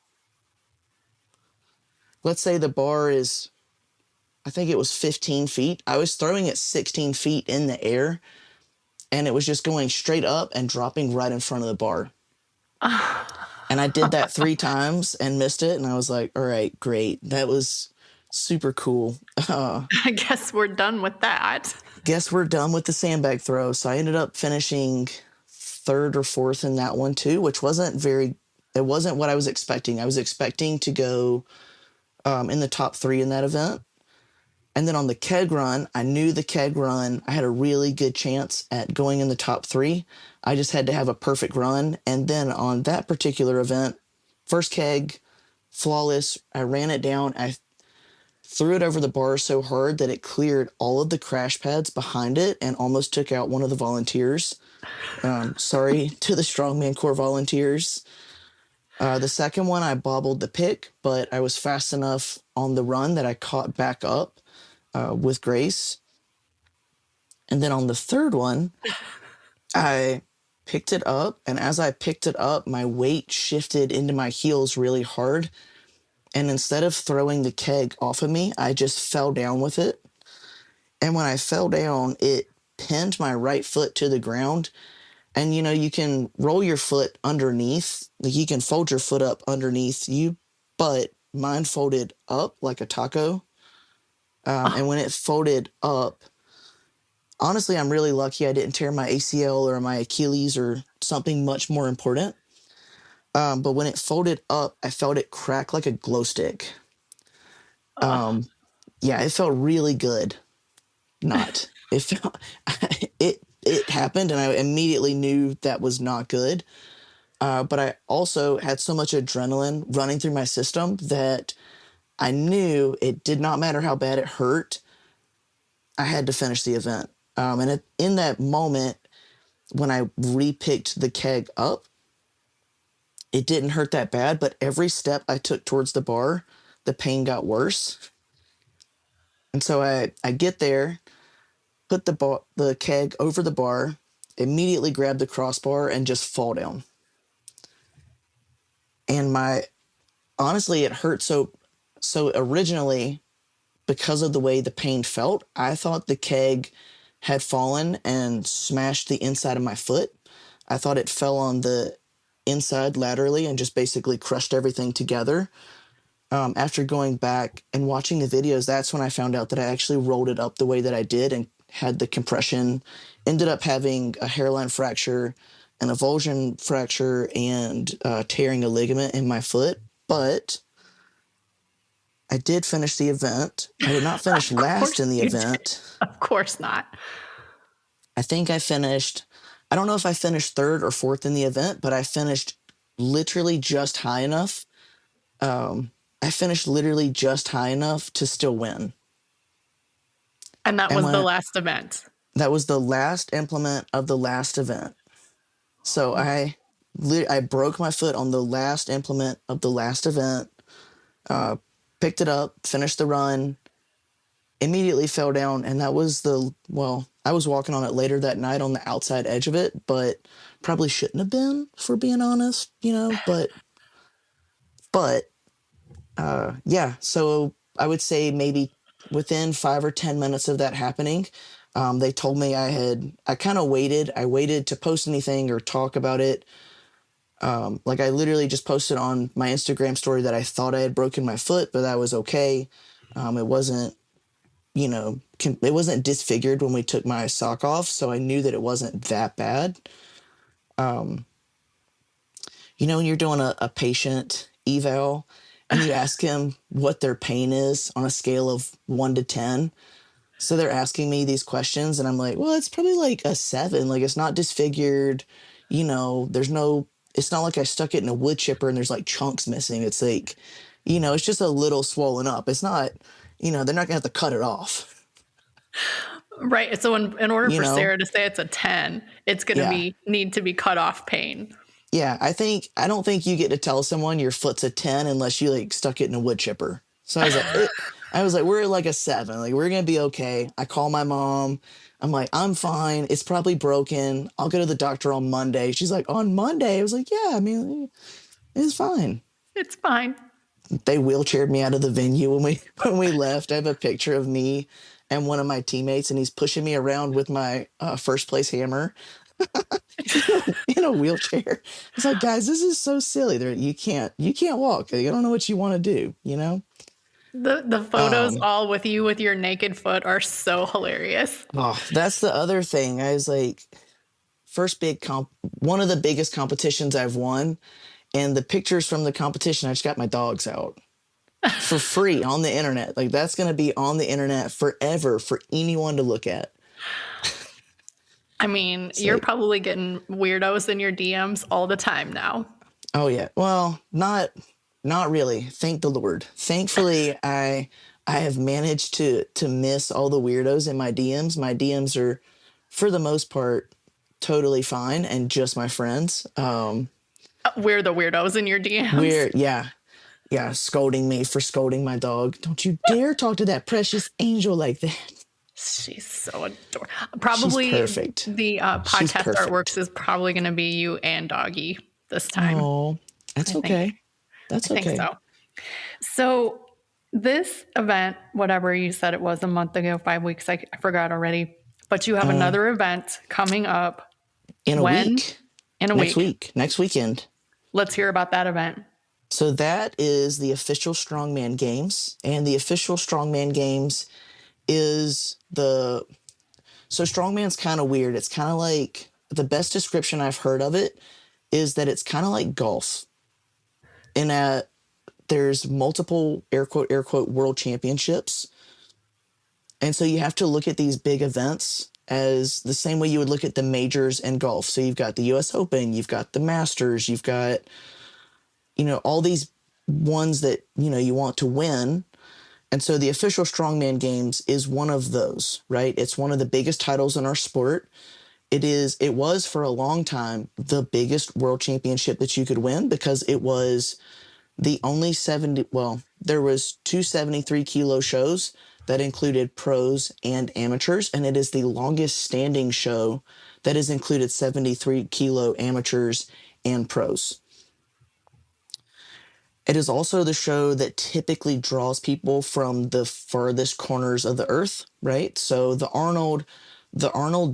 the bar is, I think it was 15 feet. I was throwing it 16 feet in the air, and it was just going straight up and dropping right in front of the bar. And I did that 3 times and missed it. And I was like, all right, great. That was super cool. I guess we're done with that. Guess we're done with the sandbag throw. So I ended up finishing third or fourth in that one too, which it wasn't what I was expecting. I was expecting to go in the top 3 in that event. And then on the keg run, I knew the keg run, I had a really good chance at going in the top 3. I just had to have a perfect run. And then on that particular event, first keg, flawless. I ran it down. I threw it over the bar so hard that it cleared all of the crash pads behind it and almost took out one of the volunteers. Sorry to the Strongman Corps volunteers. The second one, I bobbled the pick, but I was fast enough on the run that I caught back up with grace. And then on the third one, I picked it up. And as I picked it up, my weight shifted into my heels really hard. And instead of throwing the keg off of me, I just fell down with it. And when I fell down, it pinned my right foot to the ground. And, you can roll your foot underneath. Like you can fold your foot up underneath you, but mine folded up like a taco. And when it folded up, honestly, I'm really lucky I didn't tear my ACL or my Achilles or something much more important. But when it folded up, I felt it crack like a glow stick. Yeah, it felt really good. Not. It felt it happened, and I immediately knew that was not good. But I also had so much adrenaline running through my system that I knew it did not matter how bad it hurt. I had to finish the event. And in that moment, when I repicked the keg up, it didn't hurt that bad, but every step I took towards the bar, the pain got worse. And so I get there, put the keg over the bar, immediately grab the crossbar, and just fall down. And honestly, it hurt so originally, because of the way the pain felt, I thought the keg had fallen and smashed the inside of my foot. I thought it fell on the inside laterally and just basically crushed everything together. After going back and watching the videos, that's when I found out that I actually rolled it up the way that I did and had the compression. Ended up having a hairline fracture, an avulsion fracture, and tearing a ligament in my foot. But I did finish the event. I did not finish last in the event. Of course not. I think I don't know if I finished third or fourth in the event, but I finished literally just high enough. I finished literally just high enough to still win. And that was the last event. That was the last implement of the last event. So I broke my foot on the last implement of the last event, picked it up, finished the run, immediately fell down. And that was I was walking on it later that night on the outside edge of it, but probably shouldn't have been, for being honest, but yeah, so I would say maybe within 5 or 10 minutes of that happening, they told me I kind of waited. I waited to post anything or talk about it. Like I literally just posted on my Instagram story that I thought I had broken my foot, but that was okay. It wasn't, it wasn't disfigured when we took my sock off. So I knew that it wasn't that bad. When you're doing a patient eval and you ask him what their pain is on a scale of 1 to 10. So they're asking me these questions and I'm like, well, it's probably like a 7. Like it's not disfigured. It's not like I stuck it in a wood chipper and there's like chunks missing. It's like, it's just a little swollen up. It's not, they're not gonna have to cut it off. Right. So in order for Sarah to say it's a 10, it's going to need to be cut off pain. Yeah, I don't think you get to tell someone your foot's a 10 unless you like stuck it in a wood chipper. So I was like, we're like a 7. Like we're gonna be okay. I call my mom. I'm like, I'm fine. It's probably broken. I'll go to the doctor on Monday. She's like, on Monday? I was like, yeah. I mean, it's fine. It's fine. They wheelchaired me out of the venue when we left. I have a picture of me and one of my teammates, and he's pushing me around with my first place hammer. in a wheelchair. It's like, guys, this is so silly. You can't walk. I don't know what you want to do, you know? The photos Um, all with you with your naked foot are so hilarious. oh, that's the other thing. I was like, one of the biggest competitions I've won, and the pictures from the competition, I just got my dogs out for free on the internet. Like, that's going to be on the internet forever for anyone to look at. I mean, It's you're like, probably getting weirdos in your DMs all the time now. oh yeah. Well, not really. Thank the Lord. Thankfully, I have managed to miss all the weirdos in my DMs. My DMs are, for the most part, totally fine and just my friends. We're the weirdos in your DMs. We're yeah, scolding me for scolding my dog. Don't you dare talk to that precious angel like that. She's so adorable. She's Probably perfect. the She's podcast artworks perfect. is probably going to be you and Doggy this time. Oh, I that's think. okay. I That's think okay. so. So this event, whatever you said it was a month ago, 5 weeks, I forgot already. But you have Uh, another event coming up in a when? week, In a next week. week, next weekend. Let's hear about that event. So that is the official Strongman Games, and the official Strongman Games is so Strongman's kind of weird. It's kind of like, the best description I've heard of it is that it's kind of like golf in that there's multiple air quote world championships. And so you have to look at these big events as the same way you would look at the majors in golf. So you've got the US Open, you've got the Masters, you've got, all these ones that, you want to win. And so the official Strongman Games is one of those, right? It's one of the biggest titles in our sport. It was for a long time the biggest world championship that you could win, because it was the only 70, well, there was two 73-kilo shows that included pros and amateurs, and it is the longest standing show that has included 73-kilo amateurs and pros. It is also the show that typically draws people from the furthest corners of the earth, right? So the Arnold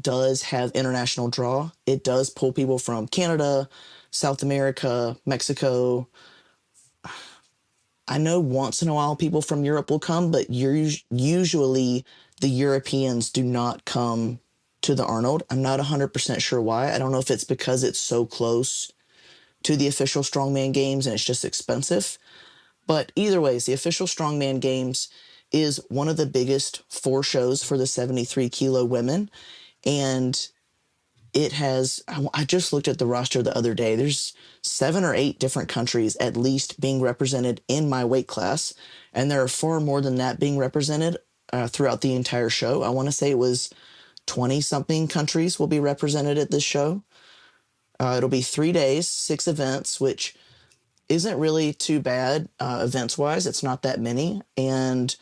does have international draw. It does pull people from Canada, South America, Mexico. I know once in a while people from Europe will come, but usually the Europeans do not come to the Arnold. I'm not 100% sure why. I don't know if it's because it's so close to the official Strongman Games and it's just expensive. But either ways, the official Strongman Games is one of the biggest four shows for the 73-kilo women. And I just looked at the roster the other day. There's 7 or 8 different countries at least being represented in my weight class. And there are far more than that being represented throughout the entire show. I want to say it was 20 something countries will be represented at this show. It'll be 3 days, 6 events, which isn't really too bad events wise. It's not that many. And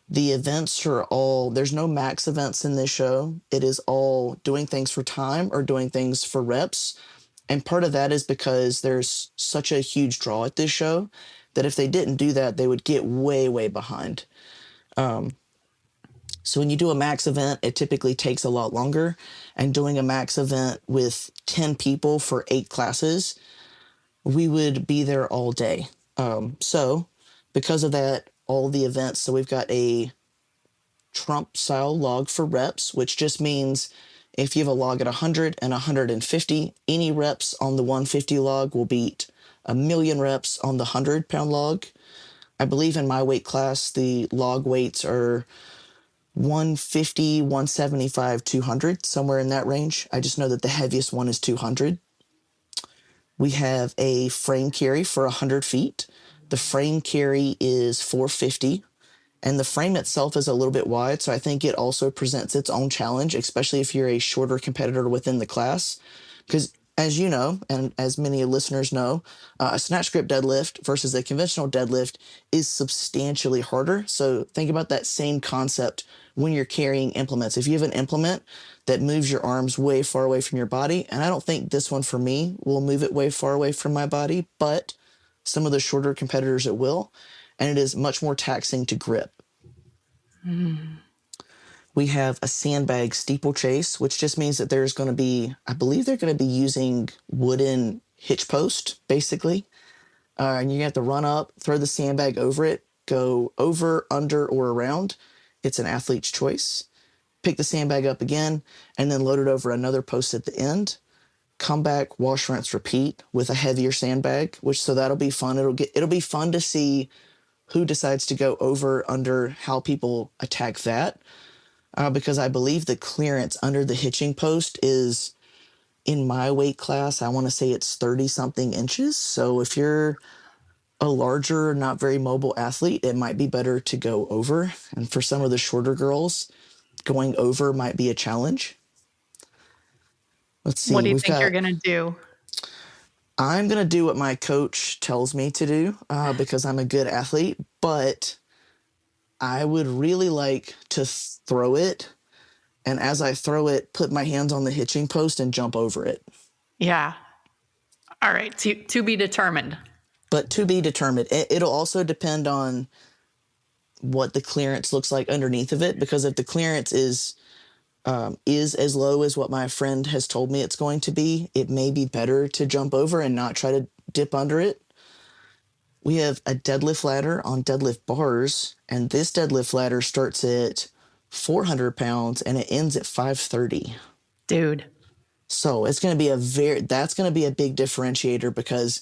the events are all, there's no max events in this show. It is all doing things for time or doing things for reps. And part of that is because there's such a huge draw at this show that if they didn't do that, they would get way, way behind. So when you do a max event, it typically takes a lot longer. And doing a max event with 10 people for 8 classes, we would be there all day. So because of that, all the events, so we've got a Trump style log for reps, which just means if you have a log at 100 and 150, any reps on the 150 log will beat a million reps on the 100-pound log. I believe in my weight class, the log weights are 150, 175, 200, somewhere in that range. I just know that the heaviest one is 200. We have a frame carry for 100 feet. The frame carry is 450, and the frame itself is a little bit wide, so I think it also presents its own challenge, especially if you're a shorter competitor within the class. Because as you know, and as many listeners know, a snatch grip deadlift versus a conventional deadlift is substantially harder. So think about that same concept when you're carrying implements. If you have an implement that moves your arms way far away from your body, and I don't think this one for me will move it way far away from my body, but some of the shorter competitors it will, and it is much more taxing to grip. We have a sandbag steeplechase, which just means that there's going to be, I believe they're going to be using wooden hitch post, basically. And you have to run up, throw the sandbag over it, go over, under, or around. It's an athlete's choice. Pick the sandbag up again, and then load it over another post at the end. Come back, wash, rinse, repeat with a heavier sandbag, so that'll be fun. It'll be fun to see who decides to go over, under, how people attack that. Because I believe the clearance under the hitching post is, in my weight class, I want to say it's 30 something inches. So if you're a larger, not very mobile athlete, it might be better to go over. And for some of the shorter girls, going over might be a challenge. Let's see. What do you think you're going to do? I'm going to do what my coach tells me to do because I'm a good athlete, but I would really like to throw it. And as I throw it, put my hands on the hitching post and jump over it. Yeah. All right. To be determined. But to be determined. It'll also depend on what the clearance looks like underneath of it, because if the clearance is as low as what my friend has told me it's going to be, it may be better to jump over and not try to dip under it. We have a deadlift ladder on deadlift bars, and this deadlift ladder starts at 400 pounds and it ends at 530. Dude. So it's going to be that's going to be a big differentiator, because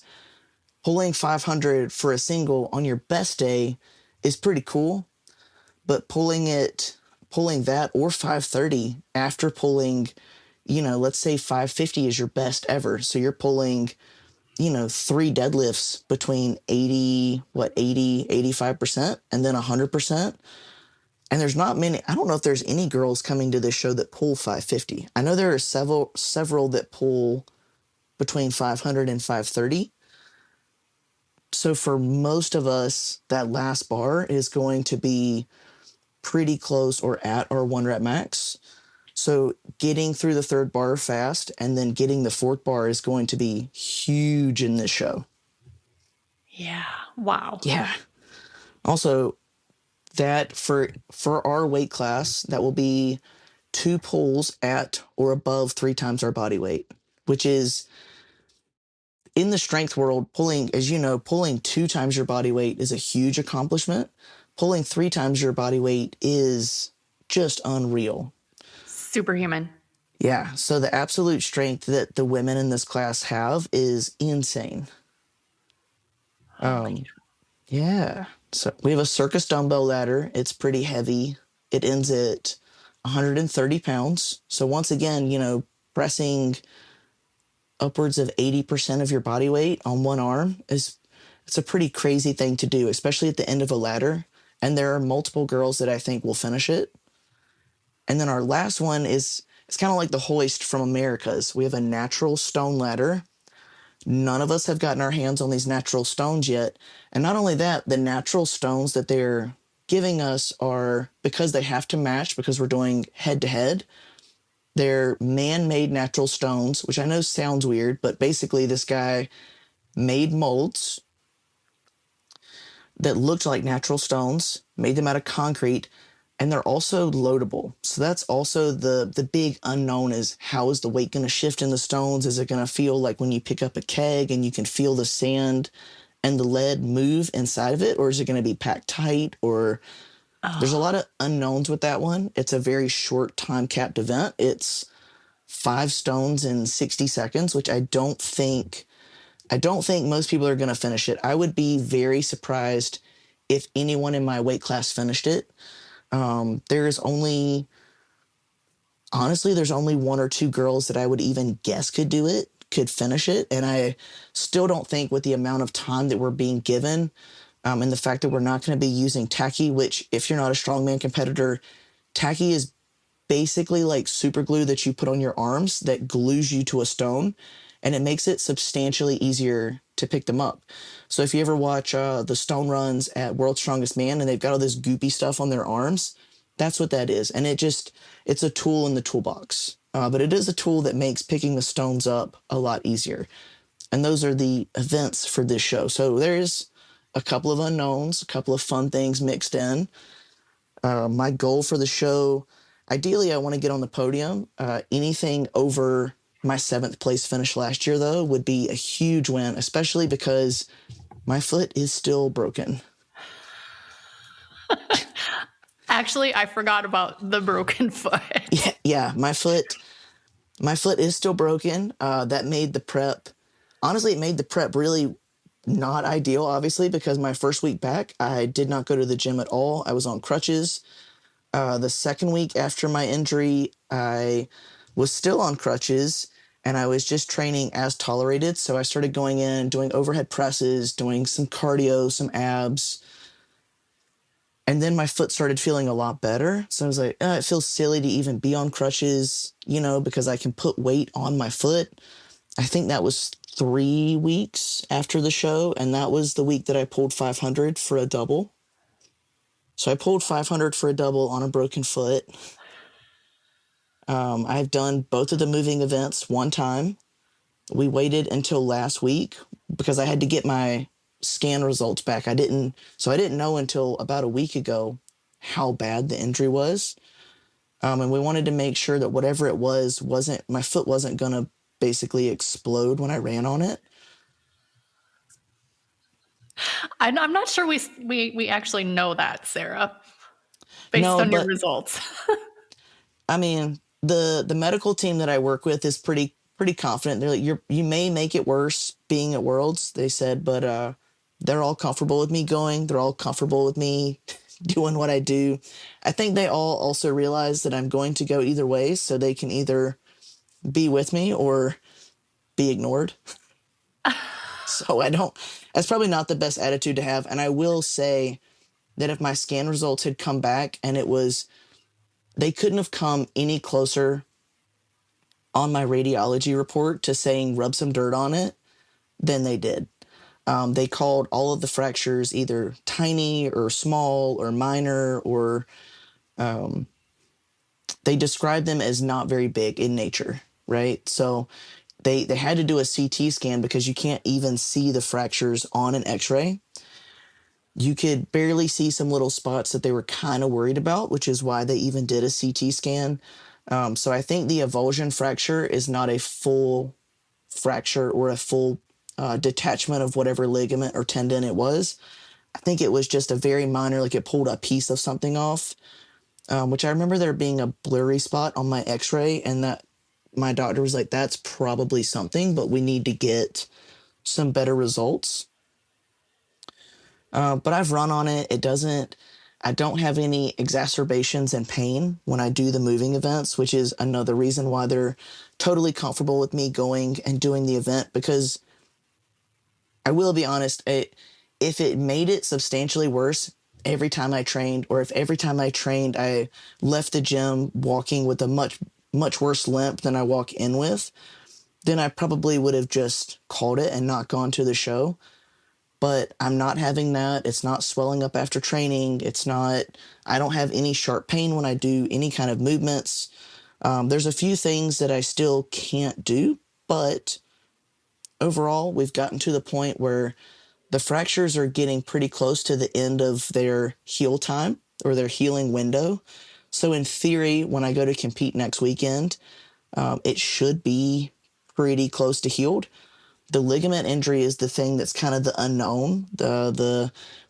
pulling 500 for a single on your best day is pretty cool, but pulling that or 530 after pulling, let's say 550 is your best ever. So you're pulling, 3 deadlifts between 85% and then 100%. And there's not many, I don't know if there's any girls coming to this show that pull 550. I know there are several that pull between 500 and 530. So for most of us, that last bar is going to be pretty close or at our 1 rep max. So getting through the 3rd bar fast and then getting the 4th bar is going to be huge in this show. Yeah. Wow. Yeah. Also, that for our weight class, that will be 2 pulls at or above 3 times our body weight, which is, in the strength world, pulling 2 times your body weight is a huge accomplishment. Pulling 3 times your body weight is just unreal. Superhuman. Yeah. So the absolute strength that the women in this class have is insane. Yeah. So we have a circus dumbbell ladder. It's pretty heavy. It ends at 130 pounds. So once again, pressing upwards of 80% of your body weight on one arm it's a pretty crazy thing to do, especially at the end of a ladder. And there are multiple girls that I think will finish it. And then our last one it's kind of like the hoist from America's. We have a natural stone ladder. None of us have gotten our hands on these natural stones yet. And not only that, the natural stones that they're giving us are, because they have to match, because we're doing head-to-head, they're man-made natural stones, which I know sounds weird, but basically this guy made molds that looked like natural stones, made them out of concrete, and they're also loadable. So that's also the big unknown, is how is the weight going to shift in the stones? Is it going to feel like when you pick up a keg and you can feel the sand and the lead move inside of it? Or is it going to be packed tight? Or there's a lot of unknowns with that one. It's a very short time capped event. It's 5 stones in 60 seconds, which I don't think most people are going to finish it. I would be very surprised if anyone in my weight class finished it. There's only 1 or 2 girls that I would even guess could finish it. And I still don't think, with the amount of time that we're being given, and the fact that we're not going to be using tacky, which, if you're not a strongman competitor, tacky is basically like super glue that you put on your arms that glues you to a stone, and it makes it substantially easier to pick them up. So if you ever watch the stone runs at World's Strongest Man and they've got all this goopy stuff on their arms, that's what that is. And it's a tool in the toolbox. But it is a tool that makes picking the stones up a lot easier. And those are the events for this show. So there's a couple of unknowns, a couple of fun things mixed in. My goal for the show, Ideally, I want to get on the podium. Anything over my seventh place finish last year, though, would be a huge win, especially because my foot is still broken. Actually, I forgot about the broken foot. Yeah, my foot is still broken. That made the prep, honestly, it made the prep really not ideal, obviously, because my first week back, I did not go to the gym at all. I was on crutches. The second week after my injury, I was still on crutches and I was just training as tolerated. So I started going in, doing overhead presses, doing some cardio, some abs. And then my foot started feeling a lot better. So I was like, it feels silly to even be on crutches, because I can put weight on my foot. I think that was 3 weeks after the show. And that was the week that I pulled 500 for a double. So I pulled 500 for a double on a broken foot. I've done both of the moving events one time. We waited until last week because I had to get my scan results back. I didn't know until about a week ago how bad the injury was. And we wanted to make sure that whatever it wasn't my foot wasn't going to basically explode when I ran on it. I'm not sure we actually know that, Sarah, based No, on your but results. I mean, the medical team that I work with is pretty confident. They're like, you may make it worse being at Worlds, they said, but they're all comfortable with me going. They're all comfortable with me doing what I do. I think they all also realize that I'm going to go either way, so they can either be with me or be ignored. So that's probably not the best attitude to have. And I will say that if my scan results had come back and they couldn't have come any closer on my radiology report to saying rub some dirt on it than they did. They called all of the fractures either tiny or small or minor, or they described them as not very big in nature, right? So they had to do a CT scan because you can't even see the fractures on an x-ray. You could barely see some little spots that they were kind of worried about, which is why they even did a CT scan. So I think the avulsion fracture is not a full fracture or a full detachment of whatever ligament or tendon it was. I think it was just a very minor, like it pulled a piece of something off, which I remember there being a blurry spot on my x-ray, and that my doctor was like, that's probably something, but we need to get some better results. But I've run on it. I don't have any exacerbations and pain when I do the moving events, which is another reason why they're totally comfortable with me going and doing the event, because I will be honest, if it made it substantially worse every time I trained, or if every time I trained I left the gym walking with a much, much worse limp than I walk in with, then I probably would have just called it and not gone to the show. But I'm not having that. It's not swelling up after training. I don't have any sharp pain when I do any kind of movements. There's a few things that I still can't do, but overall, we've gotten to the point where the fractures are getting pretty close to the end of their heal time or their healing window. So in theory, when I go to compete next weekend, it should be pretty close to healed. The ligament injury is the thing that's kind of the unknown.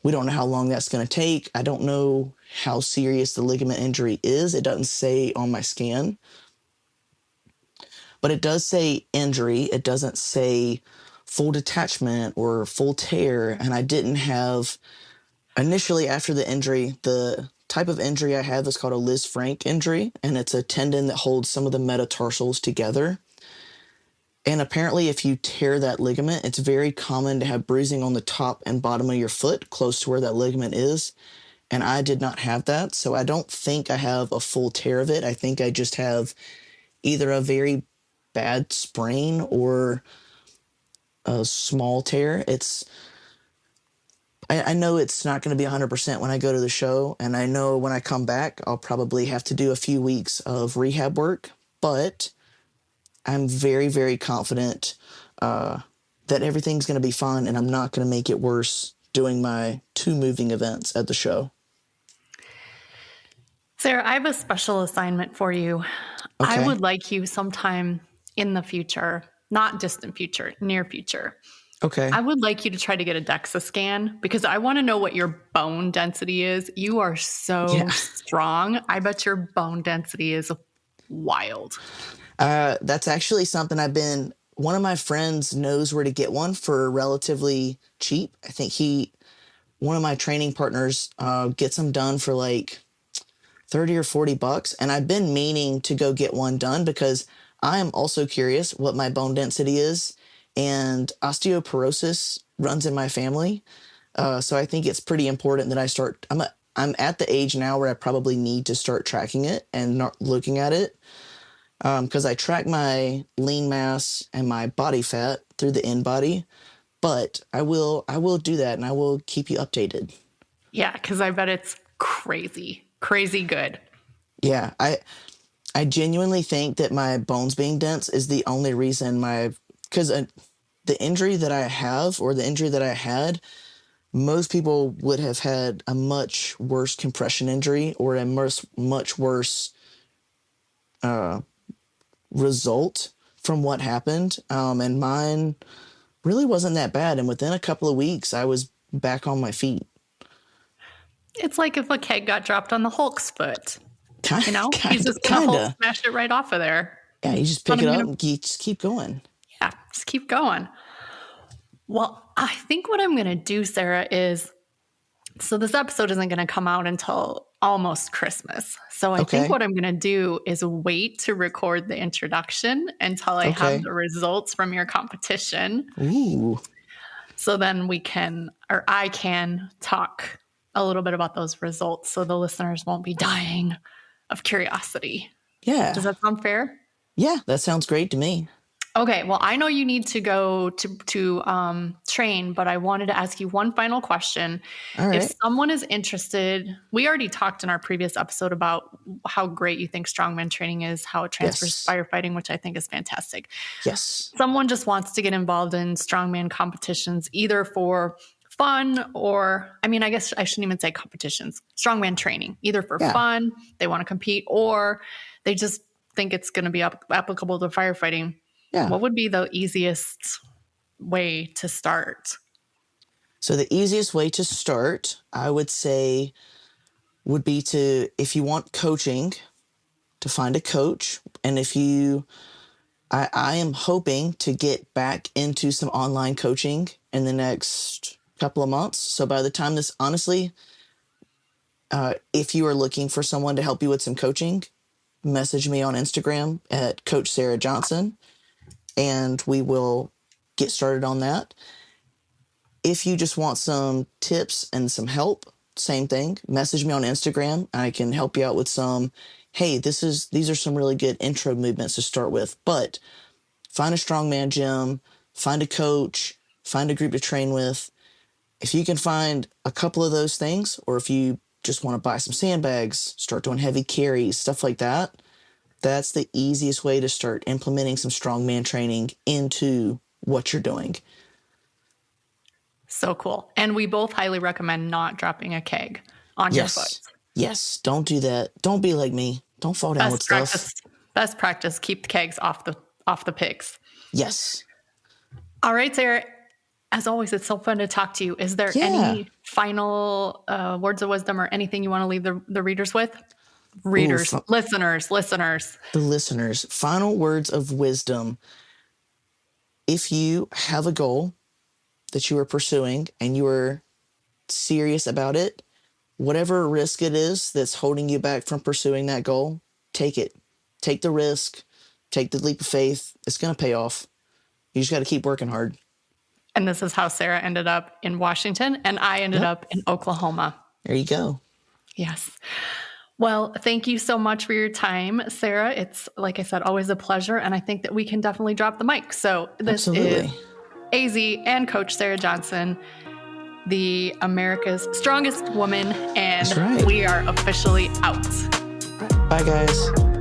We don't know how long that's going to take. I don't know how serious the ligament injury is. It doesn't say on my scan, but it does say injury. It doesn't say full detachment or full tear. And I didn't have initially after the injury, the type of injury I have is called a Liz Frank injury, and it's a tendon that holds some of the metatarsals together. And apparently, if you tear that ligament, it's very common to have bruising on the top and bottom of your foot, close to where that ligament is. And I did not have that, so I don't think I have a full tear of it. I think I just have either a very bad sprain or a small tear. I know it's not going to be 100% when I go to the show, and I know when I come back, I'll probably have to do a few weeks of rehab work, but I'm very, very confident that everything's going to be fine, and I'm not going to make it worse doing my 2 moving events at the show. Sarah, I have a special assignment for you. I Okay. would like you sometime in the future, not distant future, near future. Okay. I would like you to try to get a DEXA scan because I want to know what your bone density is. You are so Yeah. strong. I bet your bone density is wild. That's actually something one of my friends knows where to get one for relatively cheap. I think one of my training partners, gets them done for like 30 or $40. And I've been meaning to go get one done because I am also curious what my bone density is. And osteoporosis runs in my family. So I think it's pretty important that I'm at the age now where I probably need to start tracking it and not looking at it. Because I track my lean mass and my body fat through the InBody, but I will do that and I will keep you updated. Yeah, because I bet it's crazy, crazy good. Yeah, I genuinely think that my bones being dense is the only reason because the injury that I have or the injury that I had, most people would have had a much worse compression injury or a much worse result from what happened. And mine really wasn't that bad. And within a couple of weeks, I was back on my feet. It's like if a keg got dropped on the Hulk's foot. He's just going to Hulk Kinda. smash it right off of there. Yeah, you just pick it up and you just keep going. Yeah, just keep going. Well, I think what I'm going to do, Sarah, is so this episode isn't going to come out until almost Christmas. So I think what I'm going to do is wait to record the introduction until I have the results from your competition. Ooh. So then I can talk a little bit about those results so the listeners won't be dying of curiosity. Yeah. Does that sound fair? Yeah, that sounds great to me. Okay, well, I know you need to go to train, but I wanted to ask you one final question. All right. If someone is interested, we already talked in our previous episode about how great you think strongman training is, how it transfers to firefighting, which I think is fantastic. Yes. Someone just wants to get involved in strongman competitions, either for fun or, I guess I shouldn't even say competitions, strongman training, either for fun, they want to compete, or they just think it's going to be applicable to firefighting. Yeah. What would be the easiest way to start? So the easiest way to start, I would say, would be if you want coaching, to find a coach. And I am hoping to get back into some online coaching in the next couple of months. So by the time honestly, if you are looking for someone to help you with some coaching, message me on Instagram at Coach Sarah Johnson. And we will get started on that. If you just want some tips and some help, same thing. Message me on Instagram. I can help you out with hey, these are some really good intro movements to start with. But find a strongman gym, find a coach, find a group to train with. If you can find a couple of those things, or if you just want to buy some sandbags, start doing heavy carries, stuff like that, that's the easiest way to start implementing some strongman training into what you're doing. So cool. And we both highly recommend not dropping a keg on your foot. Yes. Don't do that. Don't be like me. Don't fall down with stuff. Best practice. Keep the kegs off the pigs. Yes. All right, Sarah. As always, it's so fun to talk to you. Is there any final words of wisdom or anything you want to leave the readers with? Listeners. The listeners. Final words of wisdom. If you have a goal that you are pursuing and you are serious about it, whatever risk it is that's holding you back from pursuing that goal, take it. Take the risk. Take the leap of faith. It's going to pay off. You just got to keep working hard. And this is how Sarah ended up in Washington, and I ended up in Oklahoma. There you go. Yes. Well, thank you so much for your time, Sarah. It's, like I said, always a pleasure, and I think that we can definitely drop the mic. So this is AZ and Coach Sarah Johnson, the America's strongest woman, and we are officially out. Bye, guys.